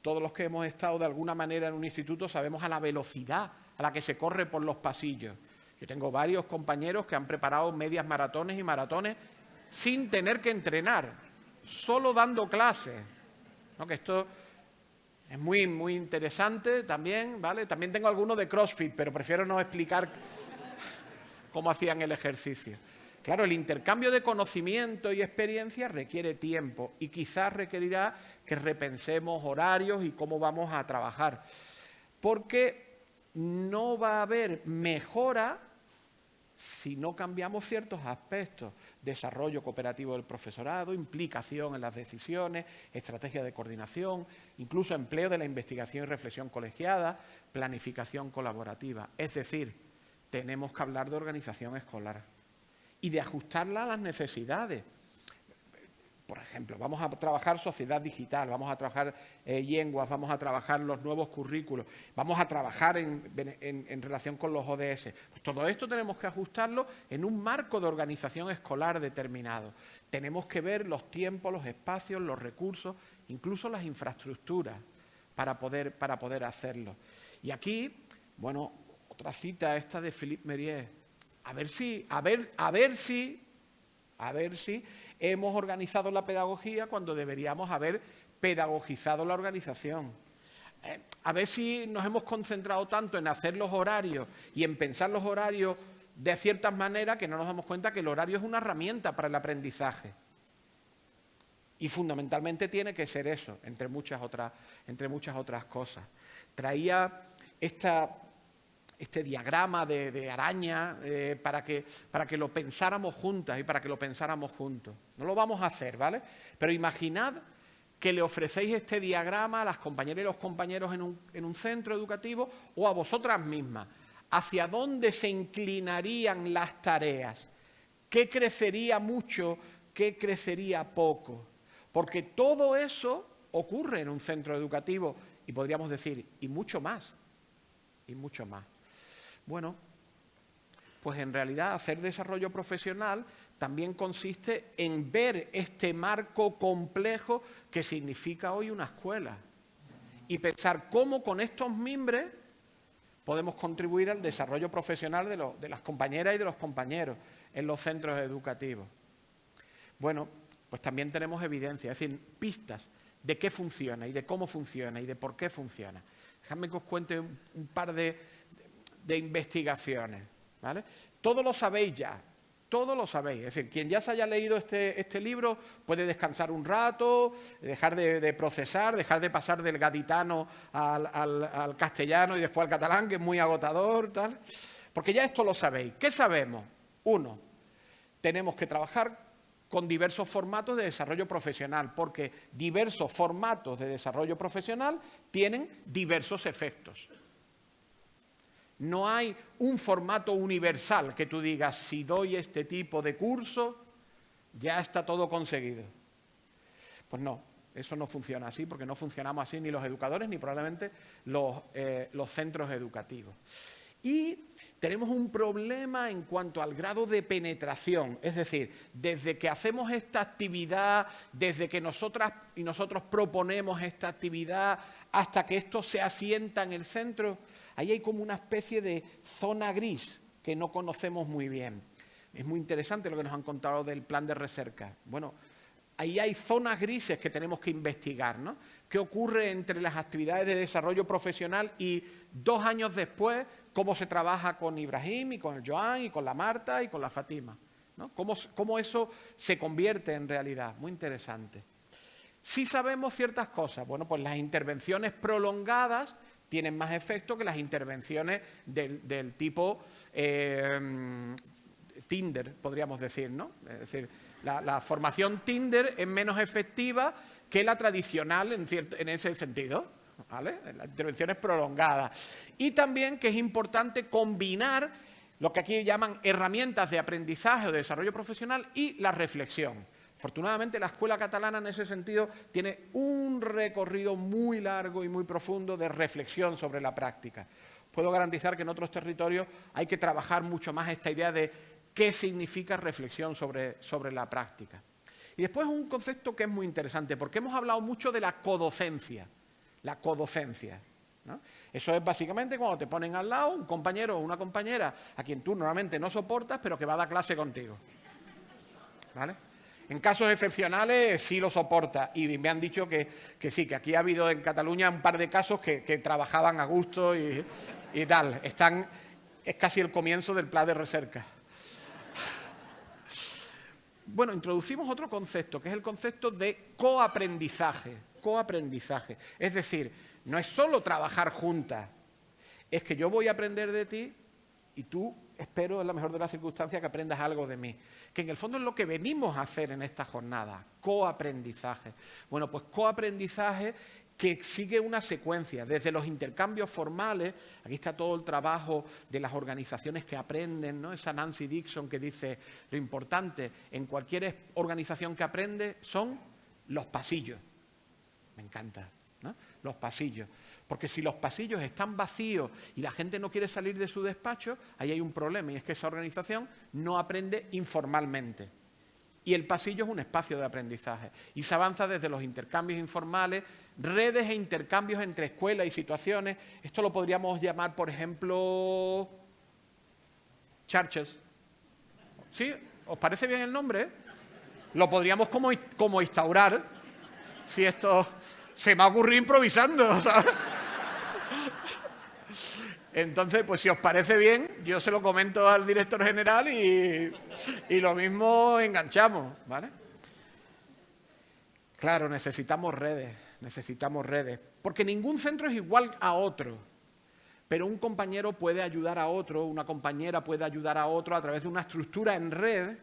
Todos los que hemos estado de alguna manera en un instituto sabemos a la velocidad a la que se corre por los pasillos. Yo tengo varios compañeros que han preparado medias maratones y maratones sin tener que entrenar, solo dando clases, ¿no? Que esto es muy, muy interesante también, ¿vale? También tengo algunos de CrossFit, pero prefiero no explicar cómo hacían el ejercicio. Claro, el intercambio de conocimiento y experiencia requiere tiempo y quizás requerirá que repensemos horarios y cómo vamos a trabajar. Porque no va a haber mejora si no cambiamos ciertos aspectos. Desarrollo cooperativo del profesorado, implicación en las decisiones, estrategia de coordinación, incluso empleo de la investigación y reflexión colegiada, planificación colaborativa. Es decir, tenemos que hablar de organización escolar y de ajustarla a las necesidades. Por ejemplo, vamos a trabajar sociedad digital, vamos a trabajar lenguas, vamos a trabajar los nuevos currículos, vamos a trabajar en relación con los ODS. Pues todo esto tenemos que ajustarlo en un marco de organización escolar determinado. Tenemos que ver los tiempos, los espacios, los recursos, incluso las infraestructuras para poder hacerlo. Y aquí, bueno, otra cita esta de Philippe Mérieux. A ver si hemos organizado la pedagogía cuando deberíamos haber pedagogizado la organización. A ver si nos hemos concentrado tanto en hacer los horarios y en pensar los horarios de ciertas maneras que no nos damos cuenta que el horario es una herramienta para el aprendizaje. Y fundamentalmente tiene que ser eso, entre muchas otras cosas. Traía este diagrama de araña para que lo pensáramos juntas y para que lo pensáramos juntos. No lo vamos a hacer, ¿vale? Pero imaginad que le ofrecéis este diagrama a las compañeras y los compañeros en un centro educativo o a vosotras mismas. ¿Hacia dónde se inclinarían las tareas? ¿Qué crecería mucho? ¿Qué crecería poco? Porque todo eso ocurre en un centro educativo y podríamos decir, y mucho más, y mucho más. Bueno, pues en realidad hacer desarrollo profesional también consiste en ver este marco complejo que significa hoy una escuela y pensar cómo con estos mimbres podemos contribuir al desarrollo profesional de las compañeras y de los compañeros en los centros educativos. Bueno, pues también tenemos evidencia, es decir, pistas de qué funciona y de cómo funciona y de por qué funciona. Dejadme que os cuente un par de investigaciones, ¿vale? Todo lo sabéis ya, todo lo sabéis. Es decir, quien ya se haya leído este libro puede descansar un rato, dejar de procesar, dejar de pasar del gaditano al castellano y después al catalán, que es muy agotador, tal. Porque ya esto lo sabéis. ¿Qué sabemos? Uno, tenemos que trabajar con diversos formatos de desarrollo profesional, porque diversos formatos de desarrollo profesional tienen diversos efectos. No hay un formato universal que tú digas, si doy este tipo de curso, ya está todo conseguido. Pues no, eso no funciona así, porque no funcionamos así ni los educadores ni probablemente los centros educativos. Y tenemos un problema en cuanto al grado de penetración, es decir, desde que hacemos esta actividad, desde que nosotras y nosotros proponemos esta actividad, hasta que esto se asienta en el centro, ahí hay como una especie de zona gris que no conocemos muy bien. Es muy interesante lo que nos han contado del plan de recerca. Bueno, ahí hay zonas grises que tenemos que investigar, ¿no? ¿Qué ocurre entre las actividades de desarrollo profesional y 2 años después, cómo se trabaja con Ibrahim y con el Joan y con la Marta y con la Fátima, ¿no? ¿Cómo eso se convierte en realidad? Muy interesante. Sí sabemos ciertas cosas. Bueno, pues las intervenciones prolongadas tienen más efecto que las intervenciones del tipo Tinder, podríamos decir, ¿no? Es decir, la formación Tinder es menos efectiva que la tradicional en ese sentido, ¿vale? Las intervenciones prolongadas. Y también que es importante combinar lo que aquí llaman herramientas de aprendizaje o de desarrollo profesional y la reflexión. Afortunadamente, la escuela catalana en ese sentido tiene un recorrido muy largo y muy profundo de reflexión sobre la práctica. Puedo garantizar que en otros territorios hay que trabajar mucho más esta idea de qué significa reflexión sobre la práctica. Y después un concepto que es muy interesante, porque hemos hablado mucho de la codocencia. La codocencia, ¿no? Eso es básicamente cuando te ponen al lado un compañero o una compañera a quien tú normalmente no soportas, pero que va a dar clase contigo, ¿vale? En casos excepcionales sí lo soporta y me han dicho que sí, que aquí ha habido en Cataluña un par de casos que trabajaban a gusto y tal. Es casi el comienzo del plan de recerca. Bueno, introducimos otro concepto, que es el concepto de coaprendizaje. Coaprendizaje. Es decir, no es solo trabajar juntas, es que yo voy a aprender de ti y tú, espero, en la mejor de las circunstancias, que aprendas algo de mí. Que en el fondo es lo que venimos a hacer en esta jornada, coaprendizaje. Bueno, pues coaprendizaje que sigue una secuencia, desde los intercambios formales, aquí está todo el trabajo de las organizaciones que aprenden, ¿no? Esa Nancy Dixon que dice, lo importante en cualquier organización que aprende son los pasillos. Me encanta, ¿no? Los pasillos. Porque si los pasillos están vacíos y la gente no quiere salir de su despacho, ahí hay un problema y es que esa organización no aprende informalmente. Y el pasillo es un espacio de aprendizaje. Y se avanza desde los intercambios informales, redes e intercambios entre escuelas y situaciones. Esto lo podríamos llamar, por ejemplo, churches. ¿Sí? ¿Os parece bien el nombre? Lo podríamos como instaurar, si esto se me ha ocurrido improvisando, ¿sabes? Entonces, pues si os parece bien, yo se lo comento al director general y lo mismo enganchamos, ¿vale? Claro, necesitamos redes, porque ningún centro es igual a otro, pero un compañero puede ayudar a otro, una compañera puede ayudar a otro a través de una estructura en red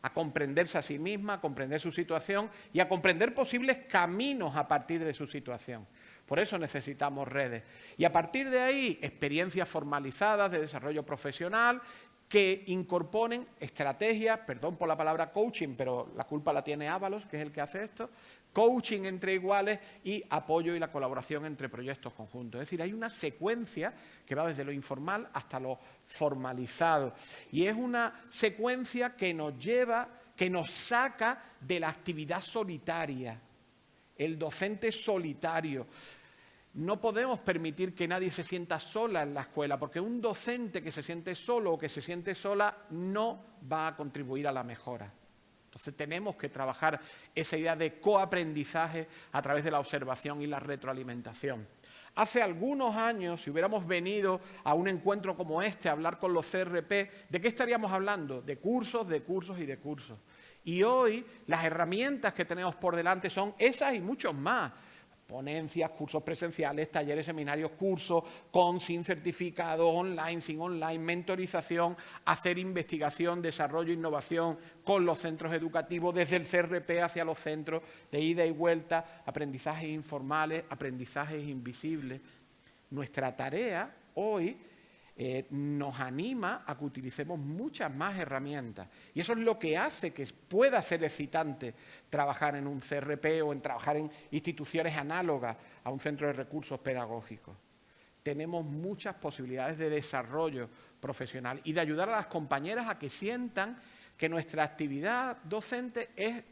a comprenderse a sí misma, a comprender su situación y a comprender posibles caminos a partir de su situación. Por eso necesitamos redes. Y a partir de ahí, experiencias formalizadas de desarrollo profesional que incorporen estrategias, perdón por la palabra coaching, pero la culpa la tiene Ábalos, que es el que hace esto, coaching entre iguales y apoyo y la colaboración entre proyectos conjuntos. Es decir, hay una secuencia que va desde lo informal hasta lo formalizado. Y es una secuencia que nos lleva, que nos saca de la actividad solitaria. El docente solitario. No podemos permitir que nadie se sienta sola en la escuela, porque un docente que se siente solo o que se siente sola no va a contribuir a la mejora. Entonces tenemos que trabajar esa idea de coaprendizaje a través de la observación y la retroalimentación. Hace algunos años, si hubiéramos venido a un encuentro como este a hablar con los CRP, ¿de qué estaríamos hablando? De cursos, de cursos y de cursos. Y hoy las herramientas que tenemos por delante son esas y muchos más. Ponencias, cursos presenciales, talleres, seminarios, cursos con, sin certificado, online, sin online, mentorización, hacer investigación, desarrollo, innovación con los centros educativos, desde el CRP hacia los centros de ida y vuelta, aprendizajes informales, aprendizajes invisibles. Nuestra tarea hoy nos anima a que utilicemos muchas más herramientas. Y eso es lo que hace que pueda ser excitante trabajar en un CRP o en trabajar en instituciones análogas a un centro de recursos pedagógicos. Tenemos muchas posibilidades de desarrollo profesional y de ayudar a las compañeras a que sientan que nuestra actividad docente es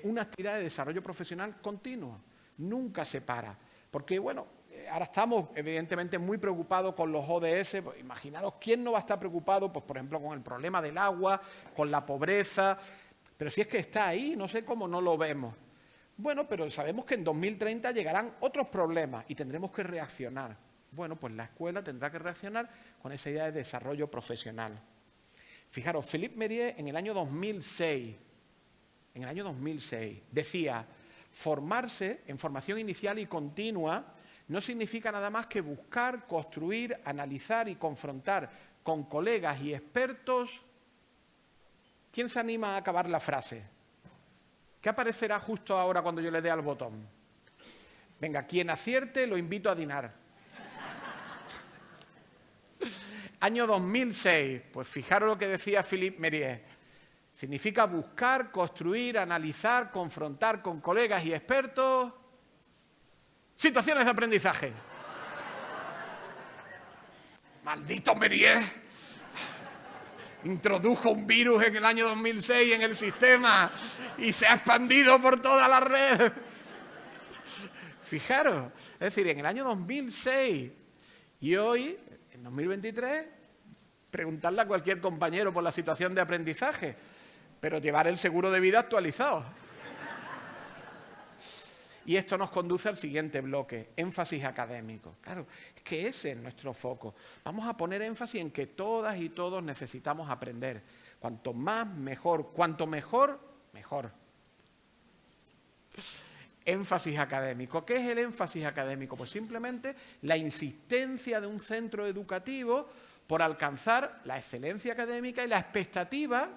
una actividad de desarrollo profesional continua. Nunca se para. Porque, bueno, ahora estamos, evidentemente, muy preocupados con los ODS. Pues, imaginaros quién no va a estar preocupado, pues, por ejemplo, con el problema del agua, con la pobreza. Pero si es que está ahí, no sé cómo no lo vemos. Bueno, pero sabemos que en 2030 llegarán otros problemas y tendremos que reaccionar. Bueno, pues la escuela tendrá que reaccionar con esa idea de desarrollo profesional. Fijaros, Philippe Mérieux en el año 2006 decía: formarse en formación inicial y continua no significa nada más que buscar, construir, analizar y confrontar con colegas y expertos. ¿Quién se anima a acabar la frase? ¿Qué aparecerá justo ahora cuando yo le dé al botón? Venga, quien acierte lo invito a dinar. Año 2006, pues fijaros lo que decía Philippe Mérieux. Significa buscar, construir, analizar, confrontar con colegas y expertos situaciones de aprendizaje. ¡Maldito Mérieux! Introdujo un virus en el año 2006 en el sistema y se ha expandido por toda la red. Fijaros, es decir, en el año 2006 y hoy, en 2023, preguntarle a cualquier compañero por la situación de aprendizaje, pero llevar el seguro de vida actualizado. Y esto nos conduce al siguiente bloque, énfasis académico. Claro, es que ese es nuestro foco. Vamos a poner énfasis en que todas y todos necesitamos aprender. Cuanto más, mejor. Cuanto mejor, mejor. Énfasis académico. ¿Qué es el énfasis académico? Pues simplemente la insistencia de un centro educativo por alcanzar la excelencia académica y la expectativa.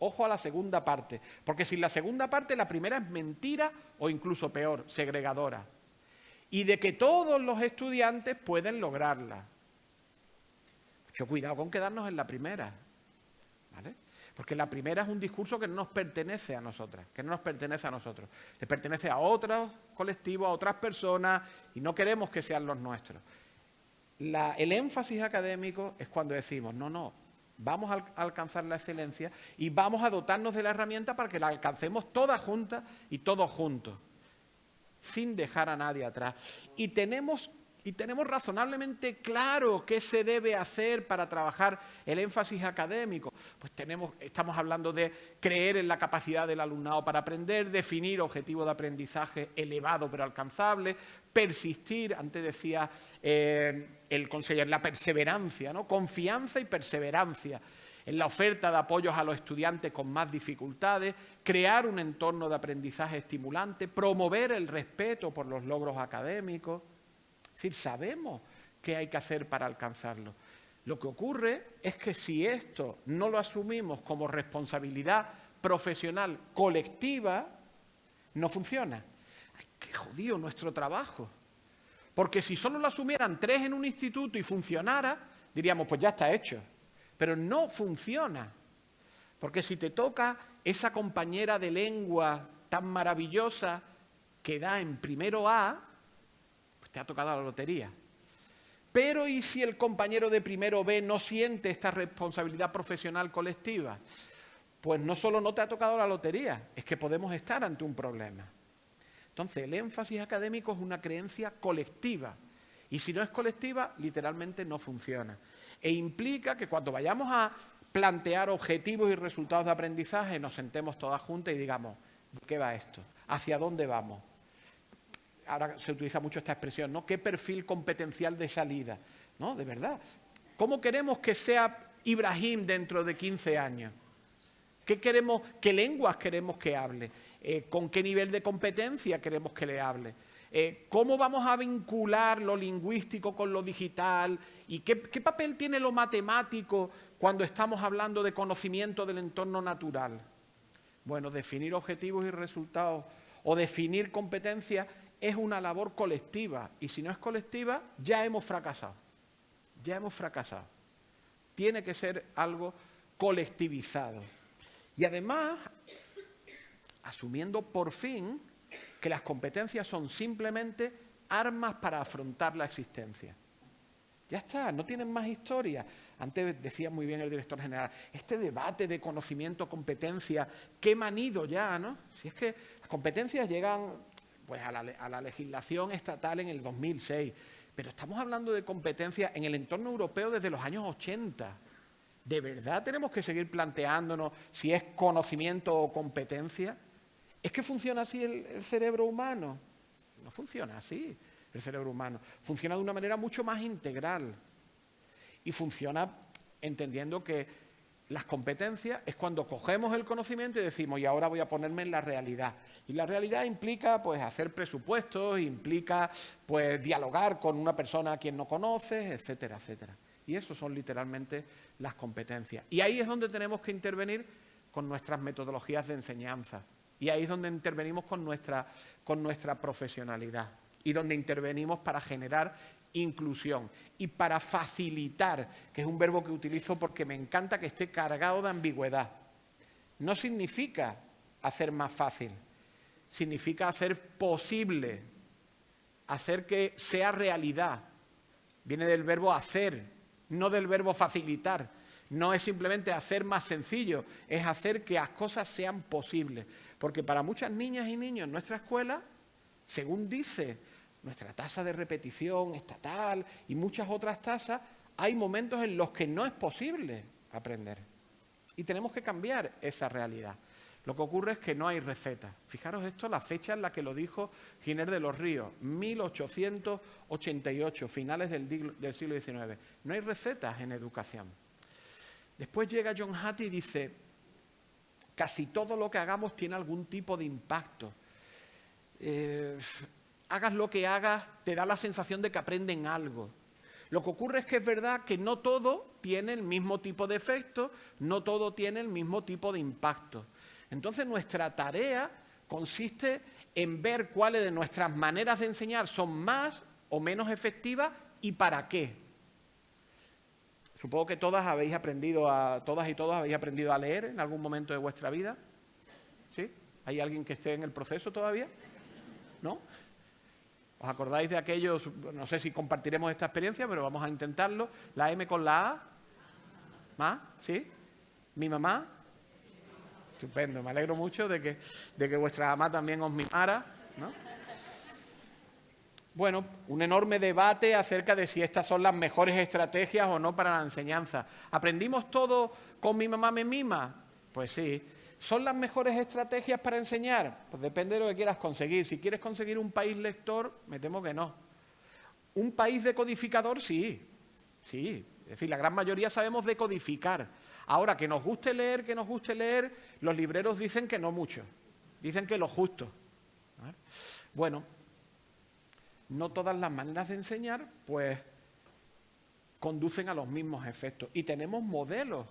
Ojo a la segunda parte, porque sin la segunda parte, la primera es mentira o incluso peor, segregadora. Y de que todos los estudiantes pueden lograrla. Mucho cuidado con quedarnos en la primera, ¿vale? Porque la primera es un discurso que no nos pertenece a nosotras, que no nos pertenece a nosotros. Le pertenece a otros colectivos, a otras personas, y no queremos que sean los nuestros. El énfasis académico es cuando decimos, no, vamos a alcanzar la excelencia y vamos a dotarnos de la herramienta para que la alcancemos todas juntas y todos juntos, sin dejar a nadie atrás. Y tenemos razonablemente claro qué se debe hacer para trabajar el énfasis académico. Pues estamos hablando de creer en la capacidad del alumnado para aprender, definir objetivos de aprendizaje elevado pero alcanzable, persistir, antes decía el conseller, la perseverancia, ¿no? Confianza y perseverancia en la oferta de apoyos a los estudiantes con más dificultades, crear un entorno de aprendizaje estimulante, promover el respeto por los logros académicos. Es decir, sabemos qué hay que hacer para alcanzarlo. Lo que ocurre es que si esto no lo asumimos como responsabilidad profesional colectiva, no funciona. ¡Ay, qué jodido nuestro trabajo! Porque si solo lo asumieran 3 en un instituto y funcionara, diríamos, pues ya está hecho. Pero no funciona. Porque si te toca esa compañera de lengua tan maravillosa que da en primero A, pues te ha tocado la lotería. Pero ¿y si el compañero de primero B no siente esta responsabilidad profesional colectiva? Pues no solo no te ha tocado la lotería, es que podemos estar ante un problema. Entonces, el énfasis académico es una creencia colectiva. Y si no es colectiva, literalmente no funciona. E implica que cuando vayamos a plantear objetivos y resultados de aprendizaje, nos sentemos todas juntas y digamos, ¿de qué va esto? ¿Hacia dónde vamos? Ahora se utiliza mucho esta expresión, ¿no? ¿Qué perfil competencial de salida? ¿No? De verdad. ¿Cómo queremos que sea Ibrahim dentro de 15 años? ¿Qué lenguas queremos que hable? ¿Con qué nivel de competencia queremos que le hable? ¿Cómo vamos a vincular lo lingüístico con lo digital? ¿Y qué papel tiene lo matemático cuando estamos hablando de conocimiento del entorno natural? Bueno, definir objetivos y resultados o definir competencias es una labor colectiva. Y si no es colectiva, ya hemos fracasado. Ya hemos fracasado. Tiene que ser algo colectivizado. Y además, asumiendo por fin que las competencias son simplemente armas para afrontar la existencia. Ya está, no tienen más historia. Antes decía muy bien el director general, este debate de conocimiento, competencia, qué manido ya, ¿no? Si es que las competencias llegan pues, a la legislación estatal en el 2006, pero estamos hablando de competencias en el entorno europeo desde los años 80. ¿De verdad tenemos que seguir planteándonos si es conocimiento o competencia? ¿Es que funciona así el cerebro humano? No funciona así el cerebro humano. Funciona de una manera mucho más integral. Y funciona entendiendo que las competencias es cuando cogemos el conocimiento y decimos, y ahora voy a ponerme en la realidad. Y la realidad implica pues hacer presupuestos, implica pues dialogar con una persona a quien no conoces, etcétera, etcétera. Y eso son literalmente las competencias. Y ahí es donde tenemos que intervenir con nuestras metodologías de enseñanza. Y ahí es donde intervenimos con nuestra profesionalidad. Y donde intervenimos para generar inclusión. Y para facilitar, que es un verbo que utilizo porque me encanta que esté cargado de ambigüedad. No significa hacer más fácil. Significa hacer posible. Hacer que sea realidad. Viene del verbo hacer, no del verbo facilitar. No es simplemente hacer más sencillo, es hacer que las cosas sean posibles. Porque para muchas niñas y niños en nuestra escuela, según dice nuestra tasa de repetición estatal y muchas otras tasas, hay momentos en los que no es posible aprender. Y tenemos que cambiar esa realidad. Lo que ocurre es que no hay receta. Fijaros esto, la fecha en la que lo dijo Giner de los Ríos, 1888, finales del siglo XIX. No hay recetas en educación. Después llega John Hattie y dice, casi todo lo que hagamos tiene algún tipo de impacto. Hagas lo que hagas, te da la sensación de que aprenden algo. Lo que ocurre es que es verdad que no todo tiene el mismo tipo de efecto, no todo tiene el mismo tipo de impacto. Entonces nuestra tarea consiste en ver cuáles de nuestras maneras de enseñar son más o menos efectivas y para qué. Supongo que todas y todos habéis aprendido a leer en algún momento de vuestra vida. ¿Sí? ¿Hay alguien que esté en el proceso todavía? ¿No? ¿Os acordáis de aquellos? No sé si compartiremos esta experiencia, pero vamos a intentarlo. La M con la A. ¿Más? ¿Sí? ¿Mi mamá? Estupendo, me alegro mucho de que vuestra mamá también os mimara, ¿no? Bueno, un enorme debate acerca de si estas son las mejores estrategias o no para la enseñanza. ¿Aprendimos todo con mi mamá me mima? Pues sí. ¿Son las mejores estrategias para enseñar? Pues depende de lo que quieras conseguir. Si quieres conseguir un país lector, me temo que no. ¿Un país decodificador? Sí. Sí. Es decir, la gran mayoría sabemos decodificar. Ahora, que nos guste leer, los libreros dicen que no mucho. Dicen que lo justo. ¿Vale? Bueno, no todas las maneras de enseñar, pues, conducen a los mismos efectos. Y tenemos modelos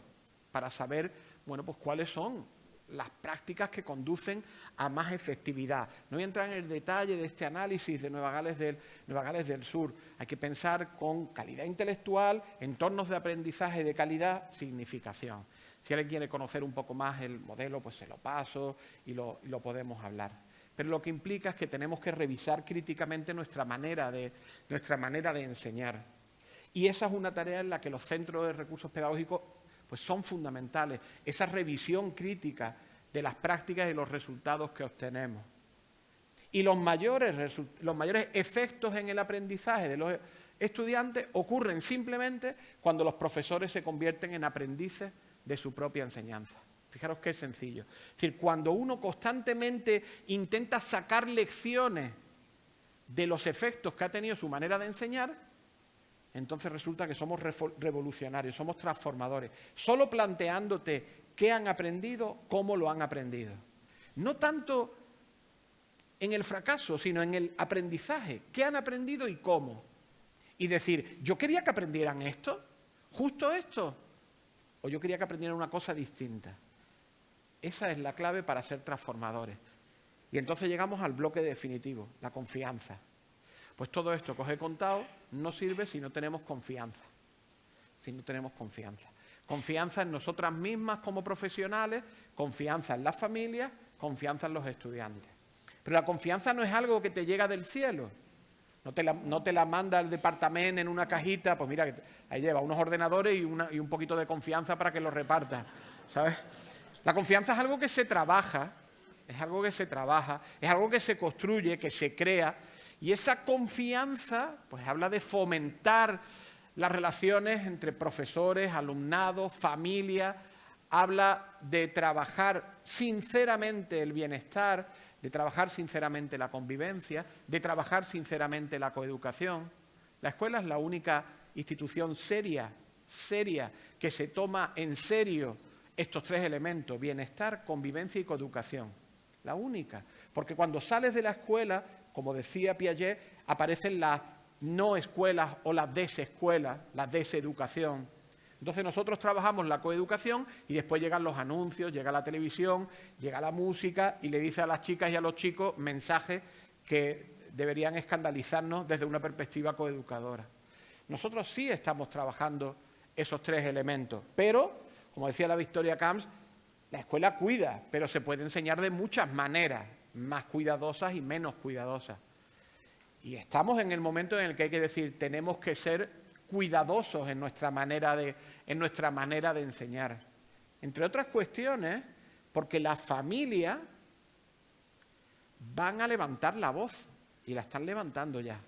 para saber, bueno, pues cuáles son las prácticas que conducen a más efectividad. No voy a entrar en el detalle de este análisis de Nueva Gales del Sur. Hay que pensar con calidad intelectual, entornos de aprendizaje de calidad, significación. Si alguien quiere conocer un poco más el modelo, pues se lo paso y lo podemos hablar. Pero lo que implica es que tenemos que revisar críticamente nuestra manera de enseñar. Y esa es una tarea en la que los centros de recursos pedagógicos pues son fundamentales, esa revisión crítica de las prácticas y los resultados que obtenemos. Y los mayores efectos en el aprendizaje de los estudiantes ocurren simplemente cuando los profesores se convierten en aprendices de su propia enseñanza. Fijaros qué sencillo. Es decir, cuando uno constantemente intenta sacar lecciones de los efectos que ha tenido su manera de enseñar, entonces resulta que somos revolucionarios, somos transformadores. Solo planteándote qué han aprendido, cómo lo han aprendido. No tanto en el fracaso, sino en el aprendizaje. ¿Qué han aprendido y cómo? Y decir, yo quería que aprendieran esto, justo esto, o yo quería que aprendieran una cosa distinta. Esa es la clave para ser transformadores. Y entonces llegamos al bloque definitivo, la confianza. Pues todo esto que os he contado no sirve si no tenemos confianza. Si no tenemos confianza. Confianza en nosotras mismas como profesionales, confianza en las familias, confianza en los estudiantes. Pero la confianza no es algo que te llega del cielo. No te la manda el departamento en una cajita, pues mira, ahí lleva unos ordenadores y un poquito de confianza para que los repartas, ¿sabes? La confianza es algo que se trabaja, es algo que se construye, que se crea, y esa confianza pues habla de fomentar las relaciones entre profesores, alumnado, familia, habla de trabajar sinceramente el bienestar, de trabajar sinceramente la convivencia, de trabajar sinceramente la coeducación. La escuela es la única institución seria, que se toma en serio estos tres elementos, bienestar, convivencia y coeducación. La única. Porque cuando sales de la escuela, como decía Piaget, aparecen las no escuelas o las desescuelas, la deseducación. Entonces nosotros trabajamos la coeducación y después llegan los anuncios, llega la televisión, llega la música y le dice a las chicas y a los chicos mensajes que deberían escandalizarnos desde una perspectiva coeducadora. Nosotros sí estamos trabajando esos tres elementos, pero, como decía la Victoria Camps, la escuela cuida, pero se puede enseñar de muchas maneras, más cuidadosas y menos cuidadosas. Y estamos en el momento en el que hay que decir, tenemos que ser cuidadosos en nuestra manera de enseñar. Entre otras cuestiones, porque las familias van a levantar la voz, y la están levantando ya.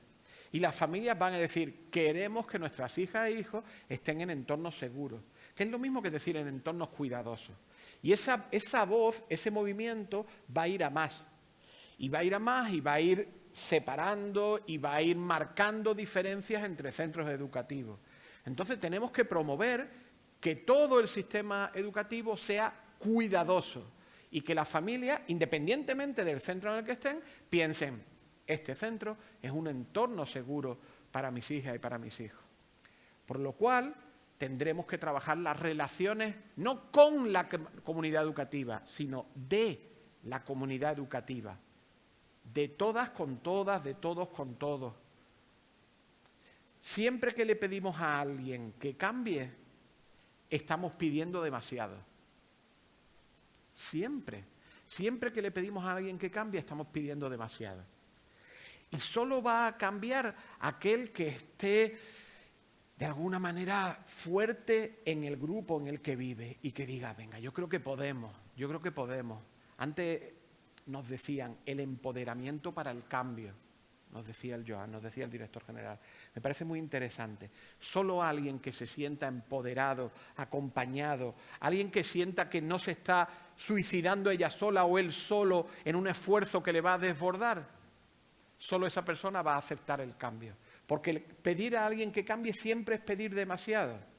Y las familias van a decir, queremos que nuestras hijas e hijos estén en entornos seguros, que es lo mismo que decir en entornos cuidadosos. Y esa voz, ese movimiento va a ir a más. Y va a ir a más y va a ir separando y va a ir marcando diferencias entre centros educativos. Entonces tenemos que promover que todo el sistema educativo sea cuidadoso y que las familias, independientemente del centro en el que estén, piensen, este centro es un entorno seguro para mis hijas y para mis hijos. Por lo cual tendremos que trabajar las relaciones no con la comunidad educativa, sino de la comunidad educativa. De todas con todas, de todos con todos. Siempre que le pedimos a alguien que cambie, estamos pidiendo demasiado. Siempre. Siempre que le pedimos a alguien que cambie, estamos pidiendo demasiado. Y solo va a cambiar aquel que esté de alguna manera fuerte en el grupo en el que vive y que diga, venga, yo creo que podemos. Antes nos decían el empoderamiento para el cambio, nos decía el Joan, nos decía el director general. Me parece muy interesante. Solo alguien que se sienta empoderado, acompañado, alguien que sienta que no se está suicidando ella sola o él solo en un esfuerzo que le va a desbordar, solo esa persona va a aceptar el cambio. Porque pedir a alguien que cambie siempre es pedir demasiado.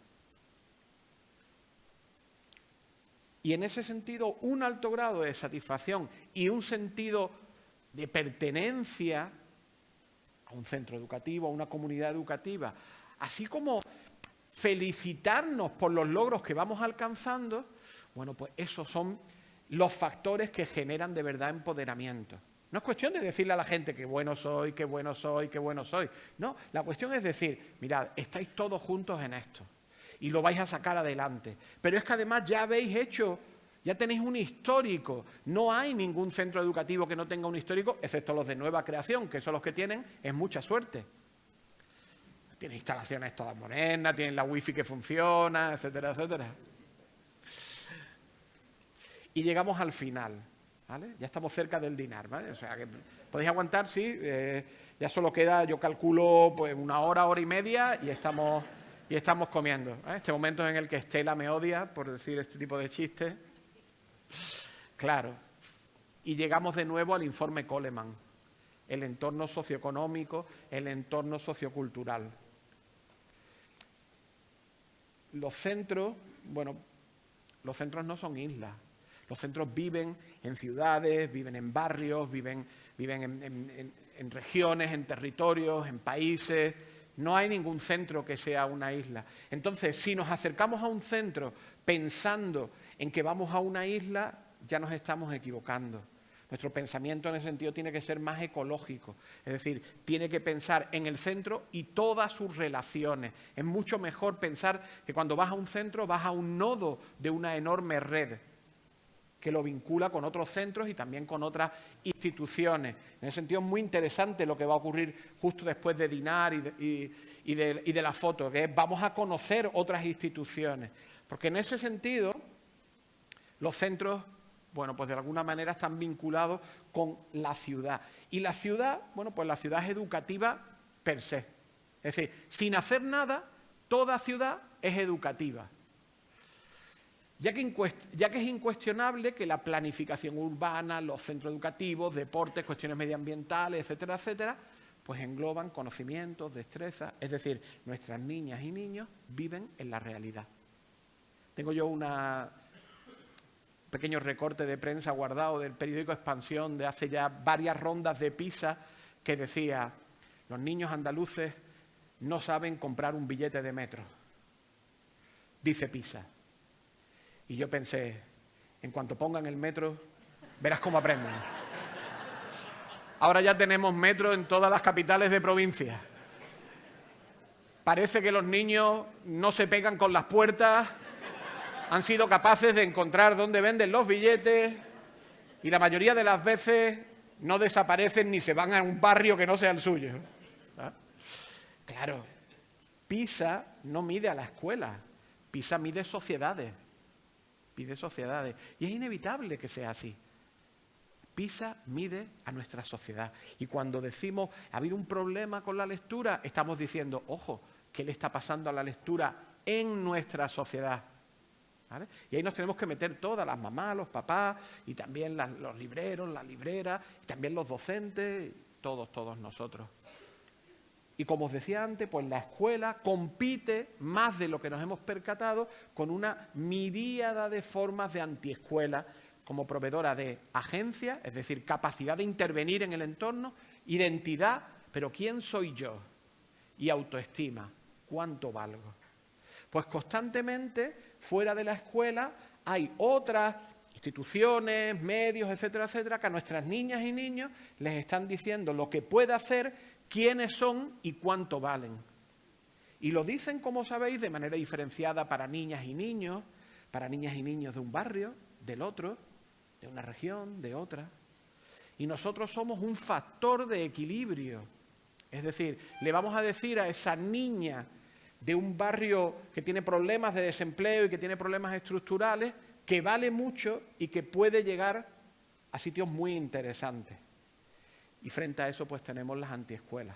Y en ese sentido, un alto grado de satisfacción y un sentido de pertenencia a un centro educativo, a una comunidad educativa, así como felicitarnos por los logros que vamos alcanzando, bueno, pues esos son los factores que generan de verdad empoderamiento. No es cuestión de decirle a la gente que bueno soy, que bueno soy, que bueno soy. No, la cuestión es decir, mirad, estáis todos juntos en esto. Y lo vais a sacar adelante. Pero es que además ya habéis hecho, ya tenéis un histórico. No hay ningún centro educativo que no tenga un histórico, excepto los de nueva creación, que son los que tienen, es mucha suerte. Tienen instalaciones todas modernas, tienen la wifi que funciona, etcétera, etcétera. Y llegamos al final, ¿vale? Ya estamos cerca del dinar, ¿vale? O sea, que podéis aguantar, sí, ya solo queda, yo calculo, pues 1 hora, hora y media, y estamos y estamos comiendo. Este momento en el que Estela me odia por decir este tipo de chistes. Claro. Y llegamos de nuevo al informe Coleman. El entorno socioeconómico, el entorno sociocultural. Los centros, bueno, los centros no son islas. Los centros viven en ciudades, viven en barrios, viven en regiones, en territorios, en países. No hay ningún centro que sea una isla. Entonces, si nos acercamos a un centro pensando en que vamos a una isla, ya nos estamos equivocando. Nuestro pensamiento en ese sentido tiene que ser más ecológico, es decir, tiene que pensar en el centro y todas sus relaciones. Es mucho mejor pensar que cuando vas a un centro vas a un nodo de una enorme red que lo vincula con otros centros y también con otras instituciones. En ese sentido es muy interesante lo que va a ocurrir justo después de Dinar y de la foto, que es vamos a conocer otras instituciones, porque en ese sentido los centros, bueno, pues de alguna manera están vinculados con la ciudad. Y la ciudad, bueno, pues la ciudad es educativa per se. Es decir, sin hacer nada, toda ciudad es educativa. Ya que es incuestionable que la planificación urbana, los centros educativos, deportes, cuestiones medioambientales, etcétera, etcétera, pues engloban conocimientos, destrezas. Es decir, nuestras niñas y niños viven en la realidad. Tengo yo un pequeño recorte de prensa guardado del periódico Expansión de hace ya varias rondas de PISA que decía: los niños andaluces no saben comprar un billete de metro, dice PISA. Y yo pensé, en cuanto pongan el metro, verás cómo aprenden. Ahora ya tenemos metro en todas las capitales de provincia. Parece que los niños no se pegan con las puertas, han sido capaces de encontrar dónde venden los billetes y la mayoría de las veces no desaparecen ni se van a un barrio que no sea el suyo. ¿Ah? Claro, PISA no mide a la escuela, PISA mide sociedades. Pide sociedades. Y es inevitable que sea así. PISA mide a nuestra sociedad. Y cuando decimos, ha habido un problema con la lectura, estamos diciendo, ojo, ¿qué le está pasando a la lectura en nuestra sociedad? ¿Vale? Y ahí nos tenemos que meter todas, las mamás, los papás, y también los libreros, las libreras, y también los docentes, todos nosotros. Y como os decía antes, pues la escuela compite más de lo que nos hemos percatado con una miríada de formas de antiescuela como proveedora de agencia, es decir, capacidad de intervenir en el entorno, identidad, pero ¿quién soy yo? Y autoestima, ¿cuánto valgo? Pues constantemente, fuera de la escuela, hay otras instituciones, medios, etcétera, etcétera, que a nuestras niñas y niños les están diciendo lo que puede hacer, quiénes son y cuánto valen. Y lo dicen, como sabéis, de manera diferenciada para niñas y niños de un barrio, del otro, de una región, de otra. Y nosotros somos un factor de equilibrio. Es decir, le vamos a decir a esa niña de un barrio que tiene problemas de desempleo y que tiene problemas estructurales, que vale mucho y que puede llegar a sitios muy interesantes. Y frente a eso, pues tenemos las antiescuelas.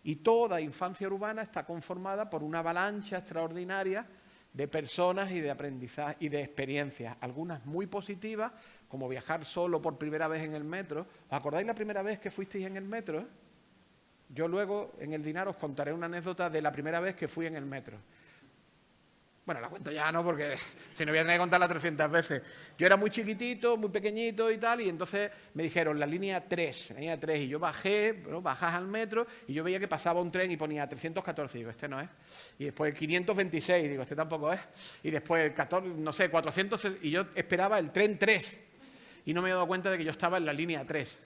Y toda infancia urbana está conformada por una avalancha extraordinaria de personas y de aprendizaje y de experiencias, algunas muy positivas, como viajar solo por primera vez en el metro. ¿Os acordáis la primera vez que fuisteis en el metro? Yo luego, en el Dinar, os contaré una anécdota de la primera vez que fui en el metro. Bueno, la cuento ya, ¿no? Porque si no voy a tener que contarla 300 veces. Yo era muy chiquitito, muy pequeñito y tal, y entonces me dijeron la línea 3, y yo bajé, bueno, bajas al metro, y yo veía que pasaba un tren y ponía 314, digo, este no es. Y después 526, digo, este tampoco es. Y después 14, no sé, 400, y yo esperaba el tren 3, y no me he dado cuenta de que yo estaba en la línea 3.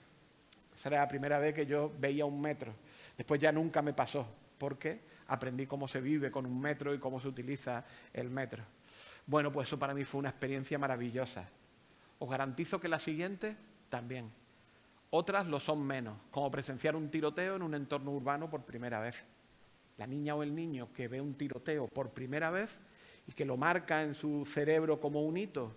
Esa era la primera vez que yo veía un metro. Después ya nunca me pasó. ¿Por qué? Aprendí cómo se vive con un metro y cómo se utiliza el metro. Bueno, pues eso para mí fue una experiencia maravillosa. Os garantizo que la siguiente también. Otras lo son menos, como presenciar un tiroteo en un entorno urbano por primera vez. La niña o el niño que ve un tiroteo por primera vez y que lo marca en su cerebro como un hito,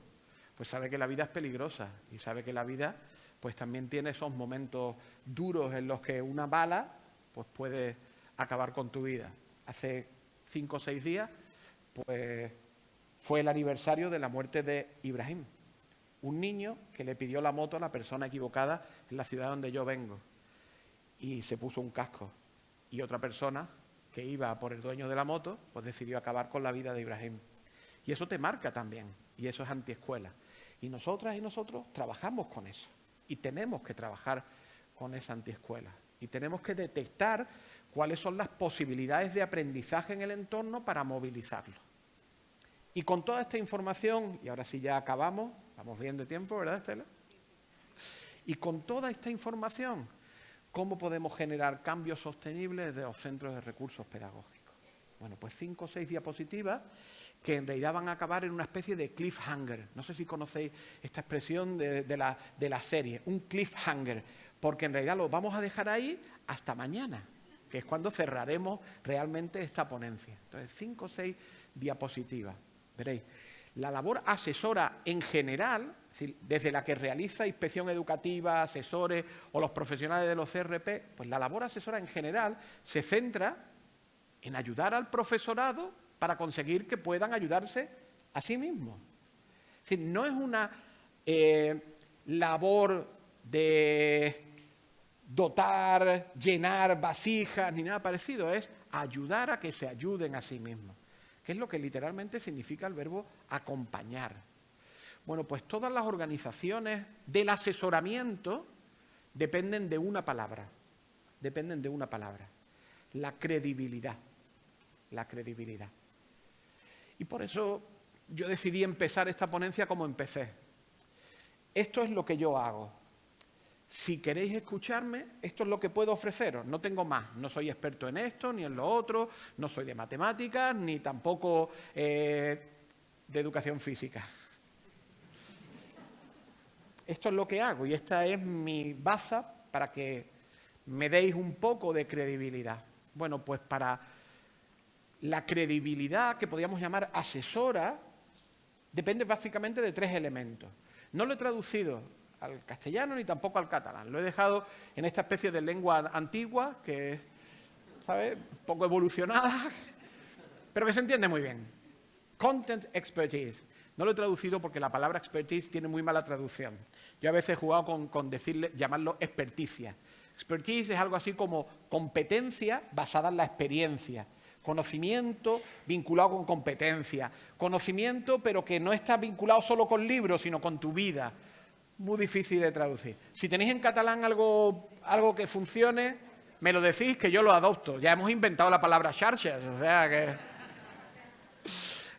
pues sabe que la vida es peligrosa y sabe que la vida pues también tiene esos momentos duros en los que una bala pues puede acabar con tu vida. Hace 5 o 6 días, pues fue el aniversario de la muerte de Ibrahim, un niño que le pidió la moto a la persona equivocada en la ciudad donde yo vengo y se puso un casco. Y otra persona que iba por el dueño de la moto, pues decidió acabar con la vida de Ibrahim. Y eso te marca también, y eso es antiescuela. Y nosotras y nosotros trabajamos con eso, y tenemos que trabajar con esa antiescuela. Y tenemos que detectar cuáles son las posibilidades de aprendizaje en el entorno para movilizarlo. Y con toda esta información, y ahora sí ya acabamos, vamos bien de tiempo, ¿verdad, Estela? Y con toda esta información, ¿cómo podemos generar cambios sostenibles de los centros de recursos pedagógicos? Bueno, pues 5 o 6 diapositivas que en realidad van a acabar en una especie de cliffhanger. No sé si conocéis esta expresión de la serie, un cliffhanger, porque en realidad lo vamos a dejar ahí hasta mañana, que es cuando cerraremos realmente esta ponencia. Entonces, 5 o 6 diapositivas. Veréis, la labor asesora en general, es decir, desde la que realiza inspección educativa, asesores o los profesionales de los CRP, pues la labor asesora en general se centra en ayudar al profesorado para conseguir que puedan ayudarse a sí mismos. Es decir, no es una labor de dotar, llenar vasijas ni nada parecido, es ayudar a que se ayuden a sí mismos, que es lo que literalmente significa el verbo acompañar. Bueno, pues todas las organizaciones del asesoramiento dependen de una palabra, la credibilidad, la credibilidad. Y por eso yo decidí empezar esta ponencia como empecé. Esto es lo que yo hago. Si queréis escucharme, esto es lo que puedo ofreceros. No tengo más. No soy experto en esto, ni en lo otro. No soy de matemáticas, ni tampoco de educación física. Esto es lo que hago y esta es mi baza para que me deis un poco de credibilidad. Bueno, pues para la credibilidad que podríamos llamar asesora depende básicamente de 3 elementos. No lo he traducido al castellano ni tampoco al catalán. Lo he dejado en esta especie de lengua antigua que, ¿sabes?, un poco evolucionada, pero que se entiende muy bien. Content expertise. No lo he traducido porque la palabra expertise tiene muy mala traducción. Yo a veces he jugado con llamarlo experticia. Expertise es algo así como competencia basada en la experiencia. Conocimiento vinculado con competencia. Conocimiento pero que no está vinculado solo con libros, sino con tu vida. Muy difícil de traducir. Si tenéis en catalán algo que funcione, me lo decís que yo lo adopto. Ya hemos inventado la palabra xarxes, o sea que...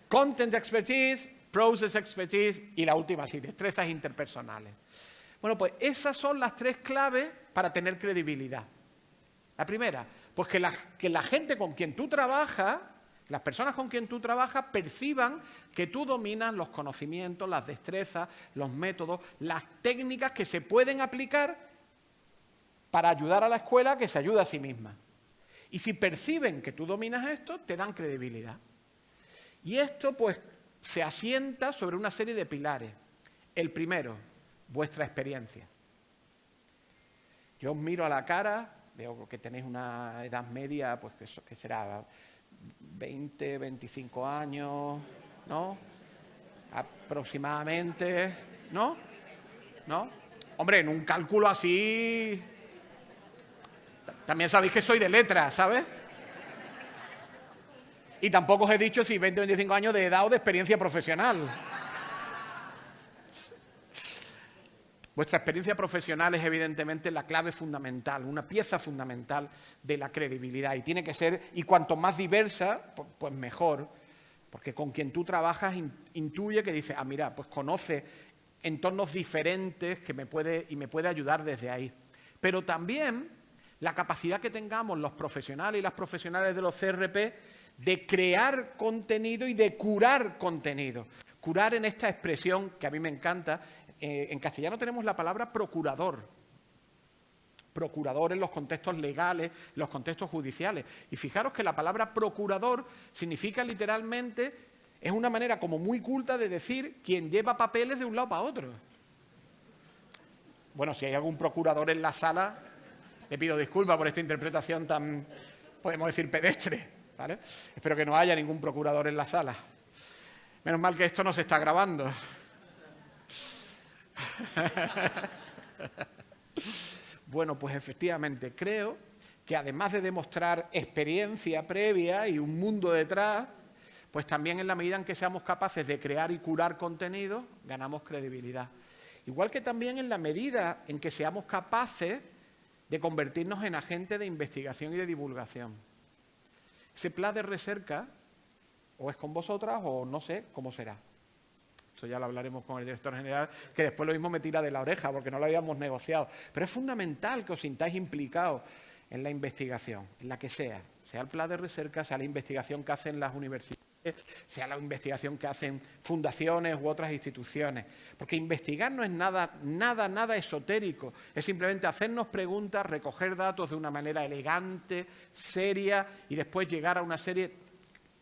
Content expertise, process expertise y la última sí, destrezas interpersonales. Bueno, pues esas son las 3 claves para tener credibilidad. La primera, pues que la gente con quien tú trabajas, las personas con quien tú trabajas perciban que tú dominas los conocimientos, las destrezas, los métodos, las técnicas que se pueden aplicar para ayudar a la escuela a que se ayude a sí misma. Y si perciben que tú dominas esto, te dan credibilidad. Y esto, pues, se asienta sobre una serie de pilares. El primero, vuestra experiencia. Yo os miro a la cara, veo que tenéis una edad media, pues que será 20, 25 años, ¿no? Aproximadamente, ¿no? ¿No? Hombre, en un cálculo así... También sabéis que soy de letras, ¿sabes? Y tampoco os he dicho si 20 o 25 años de edad o de experiencia profesional. Vuestra experiencia profesional es evidentemente la clave fundamental, una pieza fundamental de la credibilidad. Y tiene que ser, y cuanto más diversa, pues mejor. Porque con quien tú trabajas intuye que dice, mira, pues conoce entornos diferentes que me puede ayudar desde ahí. Pero también la capacidad que tengamos los profesionales y las profesionales de los CRP de crear contenido y de curar contenido. Curar en esta expresión que a mí me encanta. En castellano tenemos la palabra procurador. Procurador en los contextos legales, en los contextos judiciales. Y fijaros que la palabra procurador significa literalmente, es una manera como muy culta de decir quien lleva papeles de un lado para otro. Bueno, si hay algún procurador en la sala, le pido disculpas por esta interpretación tan, podemos decir, pedestre. ¿vale? Espero que no haya ningún procurador en la sala. Menos mal que esto no se está grabando. Bueno, pues efectivamente creo que además de demostrar experiencia previa y un mundo detrás, pues también en la medida en que seamos capaces de crear y curar contenido, ganamos credibilidad. Igual que también en la medida en que seamos capaces de convertirnos en agentes de investigación y de divulgación. Ese plan de recerca o es con vosotras o no sé cómo será. Esto ya lo hablaremos con el director general, que después lo mismo me tira de la oreja porque no lo habíamos negociado. Pero es fundamental que os sintáis implicados en la investigación, en la que sea el plan de recerca, sea la investigación que hacen las universidades, sea la investigación que hacen fundaciones u otras instituciones. Porque investigar no es nada esotérico, es simplemente hacernos preguntas, recoger datos de una manera elegante, seria y después llegar a una serie,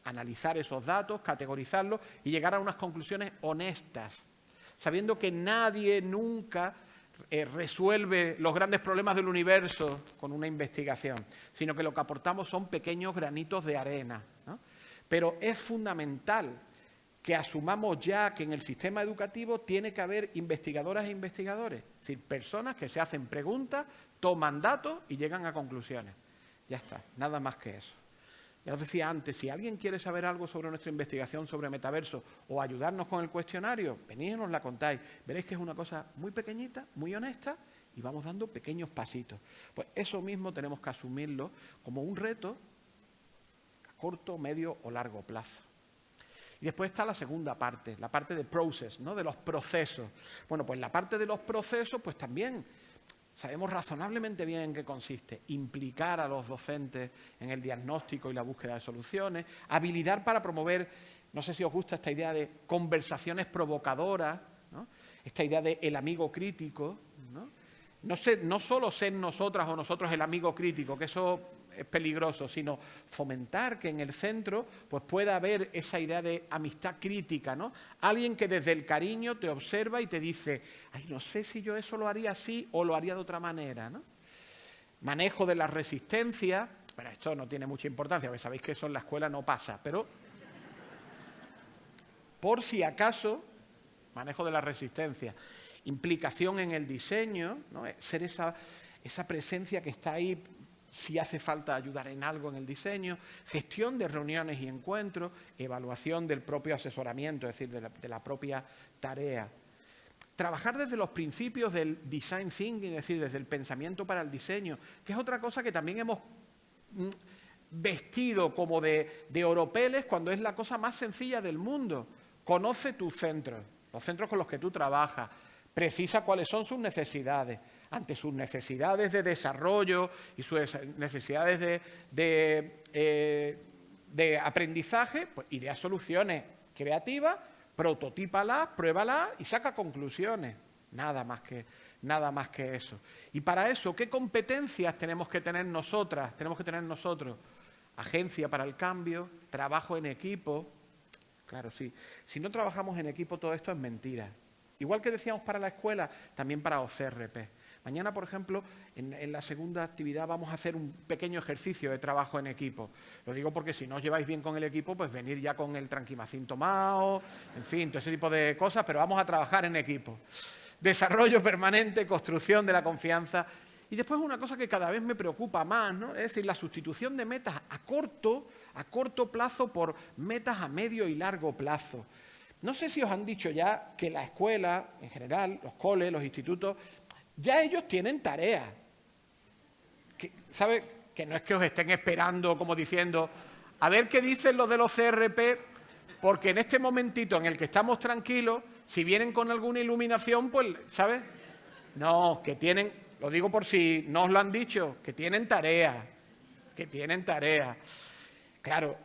analizar esos datos, categorizarlos y llegar a unas conclusiones honestas, sabiendo que nadie nunca resuelve los grandes problemas del universo con una investigación, sino que lo que aportamos son pequeños granitos de arena, ¿no? Pero es fundamental que asumamos ya que en el sistema educativo tiene que haber investigadoras e investigadores, es decir, personas que se hacen preguntas, toman datos y llegan a conclusiones. Ya está, nada más que eso. Ya os decía antes, si alguien quiere saber algo sobre nuestra investigación sobre metaverso o ayudarnos con el cuestionario, venid y nos la contáis. Veréis que es una cosa muy pequeñita, muy honesta y vamos dando pequeños pasitos. Pues eso mismo tenemos que asumirlo como un reto a corto, medio o largo plazo. Y después está la segunda parte, la parte de process, ¿no? De los procesos. Bueno, pues la parte de los procesos, pues también sabemos razonablemente bien en qué consiste. Implicar a los docentes en el diagnóstico y la búsqueda de soluciones, habilidad para promover, no sé si os gusta esta idea de conversaciones provocadoras, ¿no? Esta idea de el amigo crítico, ¿no? No solo ser nosotras o nosotros el amigo crítico, que eso es peligroso, sino fomentar que en el centro pues pueda haber esa idea de amistad crítica, ¿no? Alguien que desde el cariño te observa y te dice, ay, no sé si yo eso lo haría así o lo haría de otra manera, ¿no? Manejo de la resistencia, bueno, esto no tiene mucha importancia, porque sabéis que eso en la escuela no pasa, pero por si acaso, manejo de la resistencia, implicación en el diseño, ¿no? Ser esa presencia que está ahí si hace falta ayudar en algo en el diseño, gestión de reuniones y encuentros, evaluación del propio asesoramiento, es decir, de la propia tarea. Trabajar desde los principios del design thinking, es decir, desde el pensamiento para el diseño, que es otra cosa que también hemos vestido como de oropeles cuando es la cosa más sencilla del mundo. Conoce tus centros, los centros con los que tú trabajas, precisa cuáles son sus necesidades. Ante sus necesidades de desarrollo y sus necesidades de aprendizaje, pues idea soluciones creativas, prototípalas, pruébalas y saca conclusiones. Nada más que eso. Y para eso, ¿qué competencias tenemos que tener nosotras? Tenemos que tener nosotros agencia para el cambio, trabajo en equipo. Claro, sí. Si no trabajamos en equipo, todo esto es mentira. Igual que decíamos para la escuela, también para OCRP. Mañana, por ejemplo, en la segunda actividad vamos a hacer un pequeño ejercicio de trabajo en equipo. Lo digo porque si no os lleváis bien con el equipo, pues venir ya con el tranquimacín tomado, en fin, todo ese tipo de cosas, pero vamos a trabajar en equipo. Desarrollo permanente, construcción de la confianza. Y después una cosa que cada vez me preocupa más, ¿no? Es decir, la sustitución de metas a corto plazo por metas a medio y largo plazo. No sé si os han dicho ya que la escuela, en general, los coles, los institutos, ya ellos tienen tareas. ¿Sabe? Que no es que os estén esperando como diciendo, a ver qué dicen los de los CRP, porque en este momentito en el que estamos tranquilos, si vienen con alguna iluminación, pues, ¿sabes? No, que tienen, lo digo por si no os lo han dicho, que tienen tareas, Claro,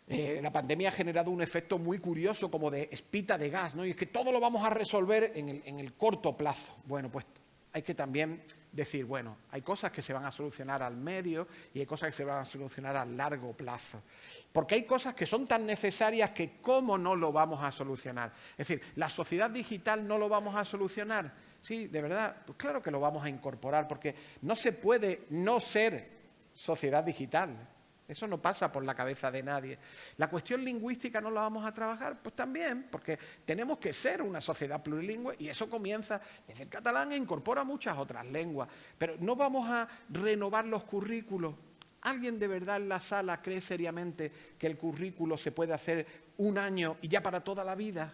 la pandemia ha generado un efecto muy curioso como de espita de gas, ¿no? Y es que todo lo vamos a resolver en el corto plazo. Bueno, pues hay que también decir, bueno, hay cosas que se van a solucionar al medio y hay cosas que se van a solucionar a largo plazo. Porque hay cosas que son tan necesarias que ¿cómo no lo vamos a solucionar? Es decir, ¿la sociedad digital no lo vamos a solucionar? Sí, de verdad, pues claro que lo vamos a incorporar porque no se puede no ser sociedad digital. Eso no pasa por la cabeza de nadie. ¿La cuestión lingüística no la vamos a trabajar? Pues también, porque tenemos que ser una sociedad plurilingüe y eso comienza desde el catalán e incorpora muchas otras lenguas. Pero no vamos a renovar los currículos. ¿Alguien de verdad en la sala cree seriamente que el currículo se puede hacer un año y ya para toda la vida?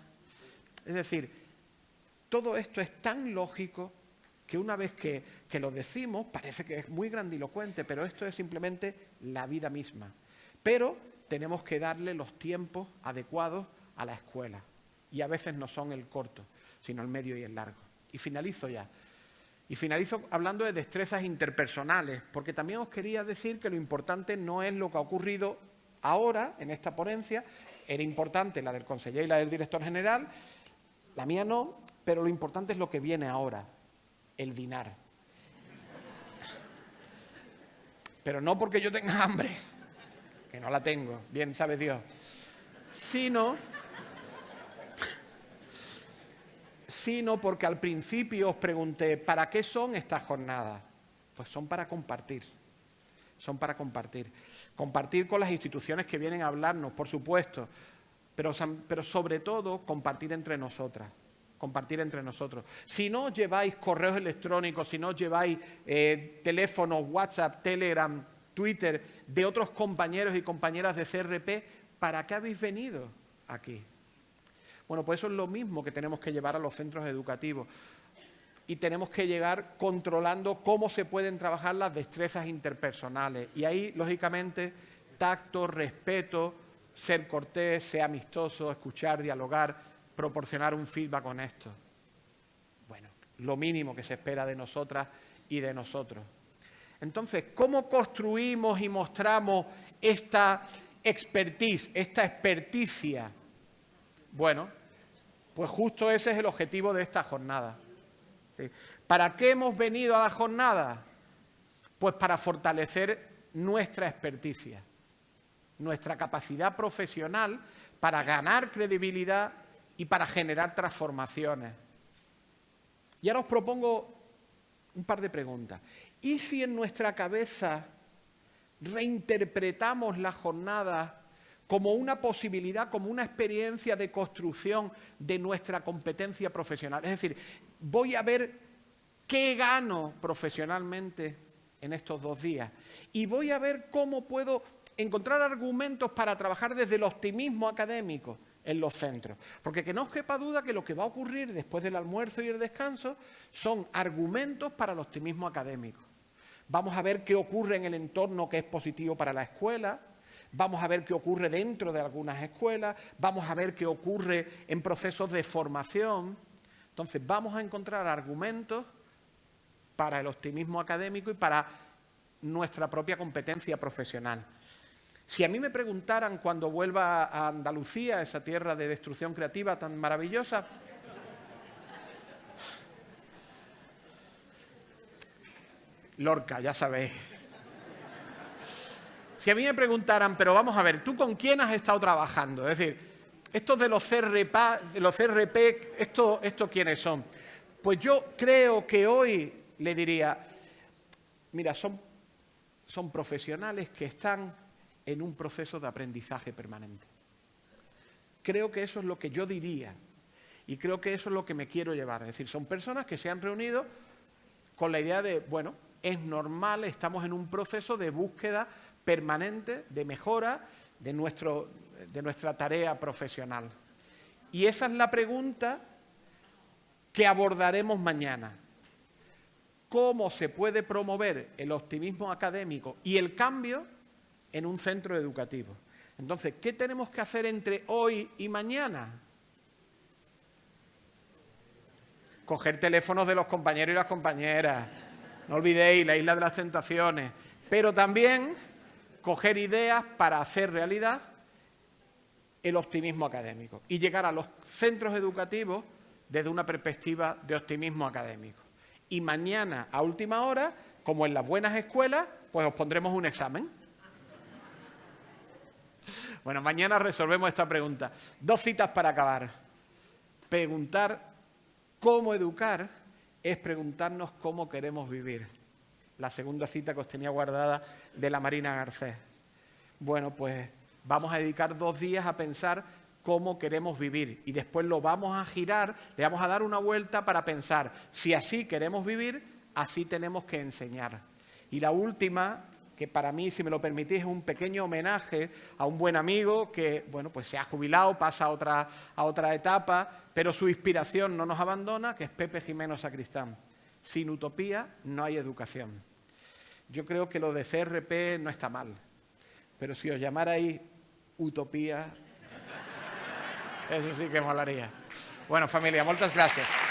Es decir, todo esto es tan lógico que una vez que lo decimos parece que es muy grandilocuente, pero esto es simplemente la vida misma. Pero tenemos que darle los tiempos adecuados a la escuela. Y a veces no son el corto, sino el medio y el largo. Y finalizo ya. Y finalizo hablando de destrezas interpersonales, porque también os quería decir que lo importante no es lo que ha ocurrido ahora en esta ponencia. Era importante la del conseller y la del director general, la mía no, pero lo importante es lo que viene ahora. El dinar. Pero no porque yo tenga hambre, que no la tengo, bien sabe Dios, sino porque al principio os pregunté, ¿para qué son estas jornadas? Pues son para compartir, son para compartir. Compartir con las instituciones que vienen a hablarnos, por supuesto, pero sobre todo compartir entre nosotras. Compartir entre nosotros. Si no os lleváis correos electrónicos, si no os lleváis teléfonos, WhatsApp, Telegram, Twitter, de otros compañeros y compañeras de CRP, ¿para qué habéis venido aquí? Bueno, pues eso es lo mismo que tenemos que llevar a los centros educativos. Y tenemos que llegar controlando cómo se pueden trabajar las destrezas interpersonales. Y ahí, lógicamente, tacto, respeto, ser cortés, ser amistoso, escuchar, dialogar, proporcionar un feedback honesto. Bueno, lo mínimo que se espera de nosotras y de nosotros. Entonces, ¿cómo construimos y mostramos esta expertise, esta experticia? Bueno, pues justo ese es el objetivo de esta jornada. ¿Sí? ¿Para qué hemos venido a la jornada? Pues para fortalecer nuestra experticia, nuestra capacidad profesional para ganar credibilidad y para generar transformaciones. Y ahora os propongo un par de preguntas. ¿Y si en nuestra cabeza reinterpretamos la jornada como una posibilidad, como una experiencia de construcción de nuestra competencia profesional? Es decir, voy a ver qué gano profesionalmente en estos 2 días y voy a ver cómo puedo encontrar argumentos para trabajar desde el optimismo académico en los centros. Porque que no os quepa duda que lo que va a ocurrir después del almuerzo y el descanso son argumentos para el optimismo académico. Vamos a ver qué ocurre en el entorno que es positivo para la escuela, vamos a ver qué ocurre dentro de algunas escuelas, vamos a ver qué ocurre en procesos de formación. Entonces vamos a encontrar argumentos para el optimismo académico y para nuestra propia competencia profesional. Si a mí me preguntaran cuando vuelva a Andalucía, esa tierra de destrucción creativa tan maravillosa, Lorca, ya sabéis. Si a mí me preguntaran, pero vamos a ver, ¿tú con quién has estado trabajando? Es decir, estos de los CRP, ¿estos quiénes son? Pues yo creo que hoy le diría, mira, son profesionales que están en un proceso de aprendizaje permanente. Creo que eso es lo que yo diría y creo que eso es lo que me quiero llevar. Es decir, son personas que se han reunido con la idea de, bueno, es normal, estamos en un proceso de búsqueda permanente, de mejora de nuestra tarea profesional. Y esa es la pregunta que abordaremos mañana. ¿Cómo se puede promover el optimismo académico y el cambio en un centro educativo? Entonces, ¿qué tenemos que hacer entre hoy y mañana? Coger teléfonos de los compañeros y las compañeras. No olvidéis la isla de las tentaciones. Pero también coger ideas para hacer realidad el optimismo académico y llegar a los centros educativos desde una perspectiva de optimismo académico. Y mañana, a última hora, como en las buenas escuelas, pues os pondremos un examen. Bueno, mañana resolvemos esta pregunta. 2 citas para acabar. Preguntar cómo educar es preguntarnos cómo queremos vivir. La segunda cita que os tenía guardada de la Marina Garcés. bueno, pues vamos a dedicar 2 días a pensar cómo queremos vivir y después lo vamos a girar, le vamos a dar una vuelta para pensar, si así queremos vivir, así tenemos que enseñar. Y la última, que para mí, si me lo permitís, es un pequeño homenaje a un buen amigo que, bueno, pues se ha jubilado, pasa a otra etapa, pero su inspiración no nos abandona, que es Pepe Gimeno Sacristán. Sin utopía no hay educación. Yo creo que lo de CRP no está mal, pero si os llamarais utopía, eso sí que molaría. Bueno, familia, moltes gràcies.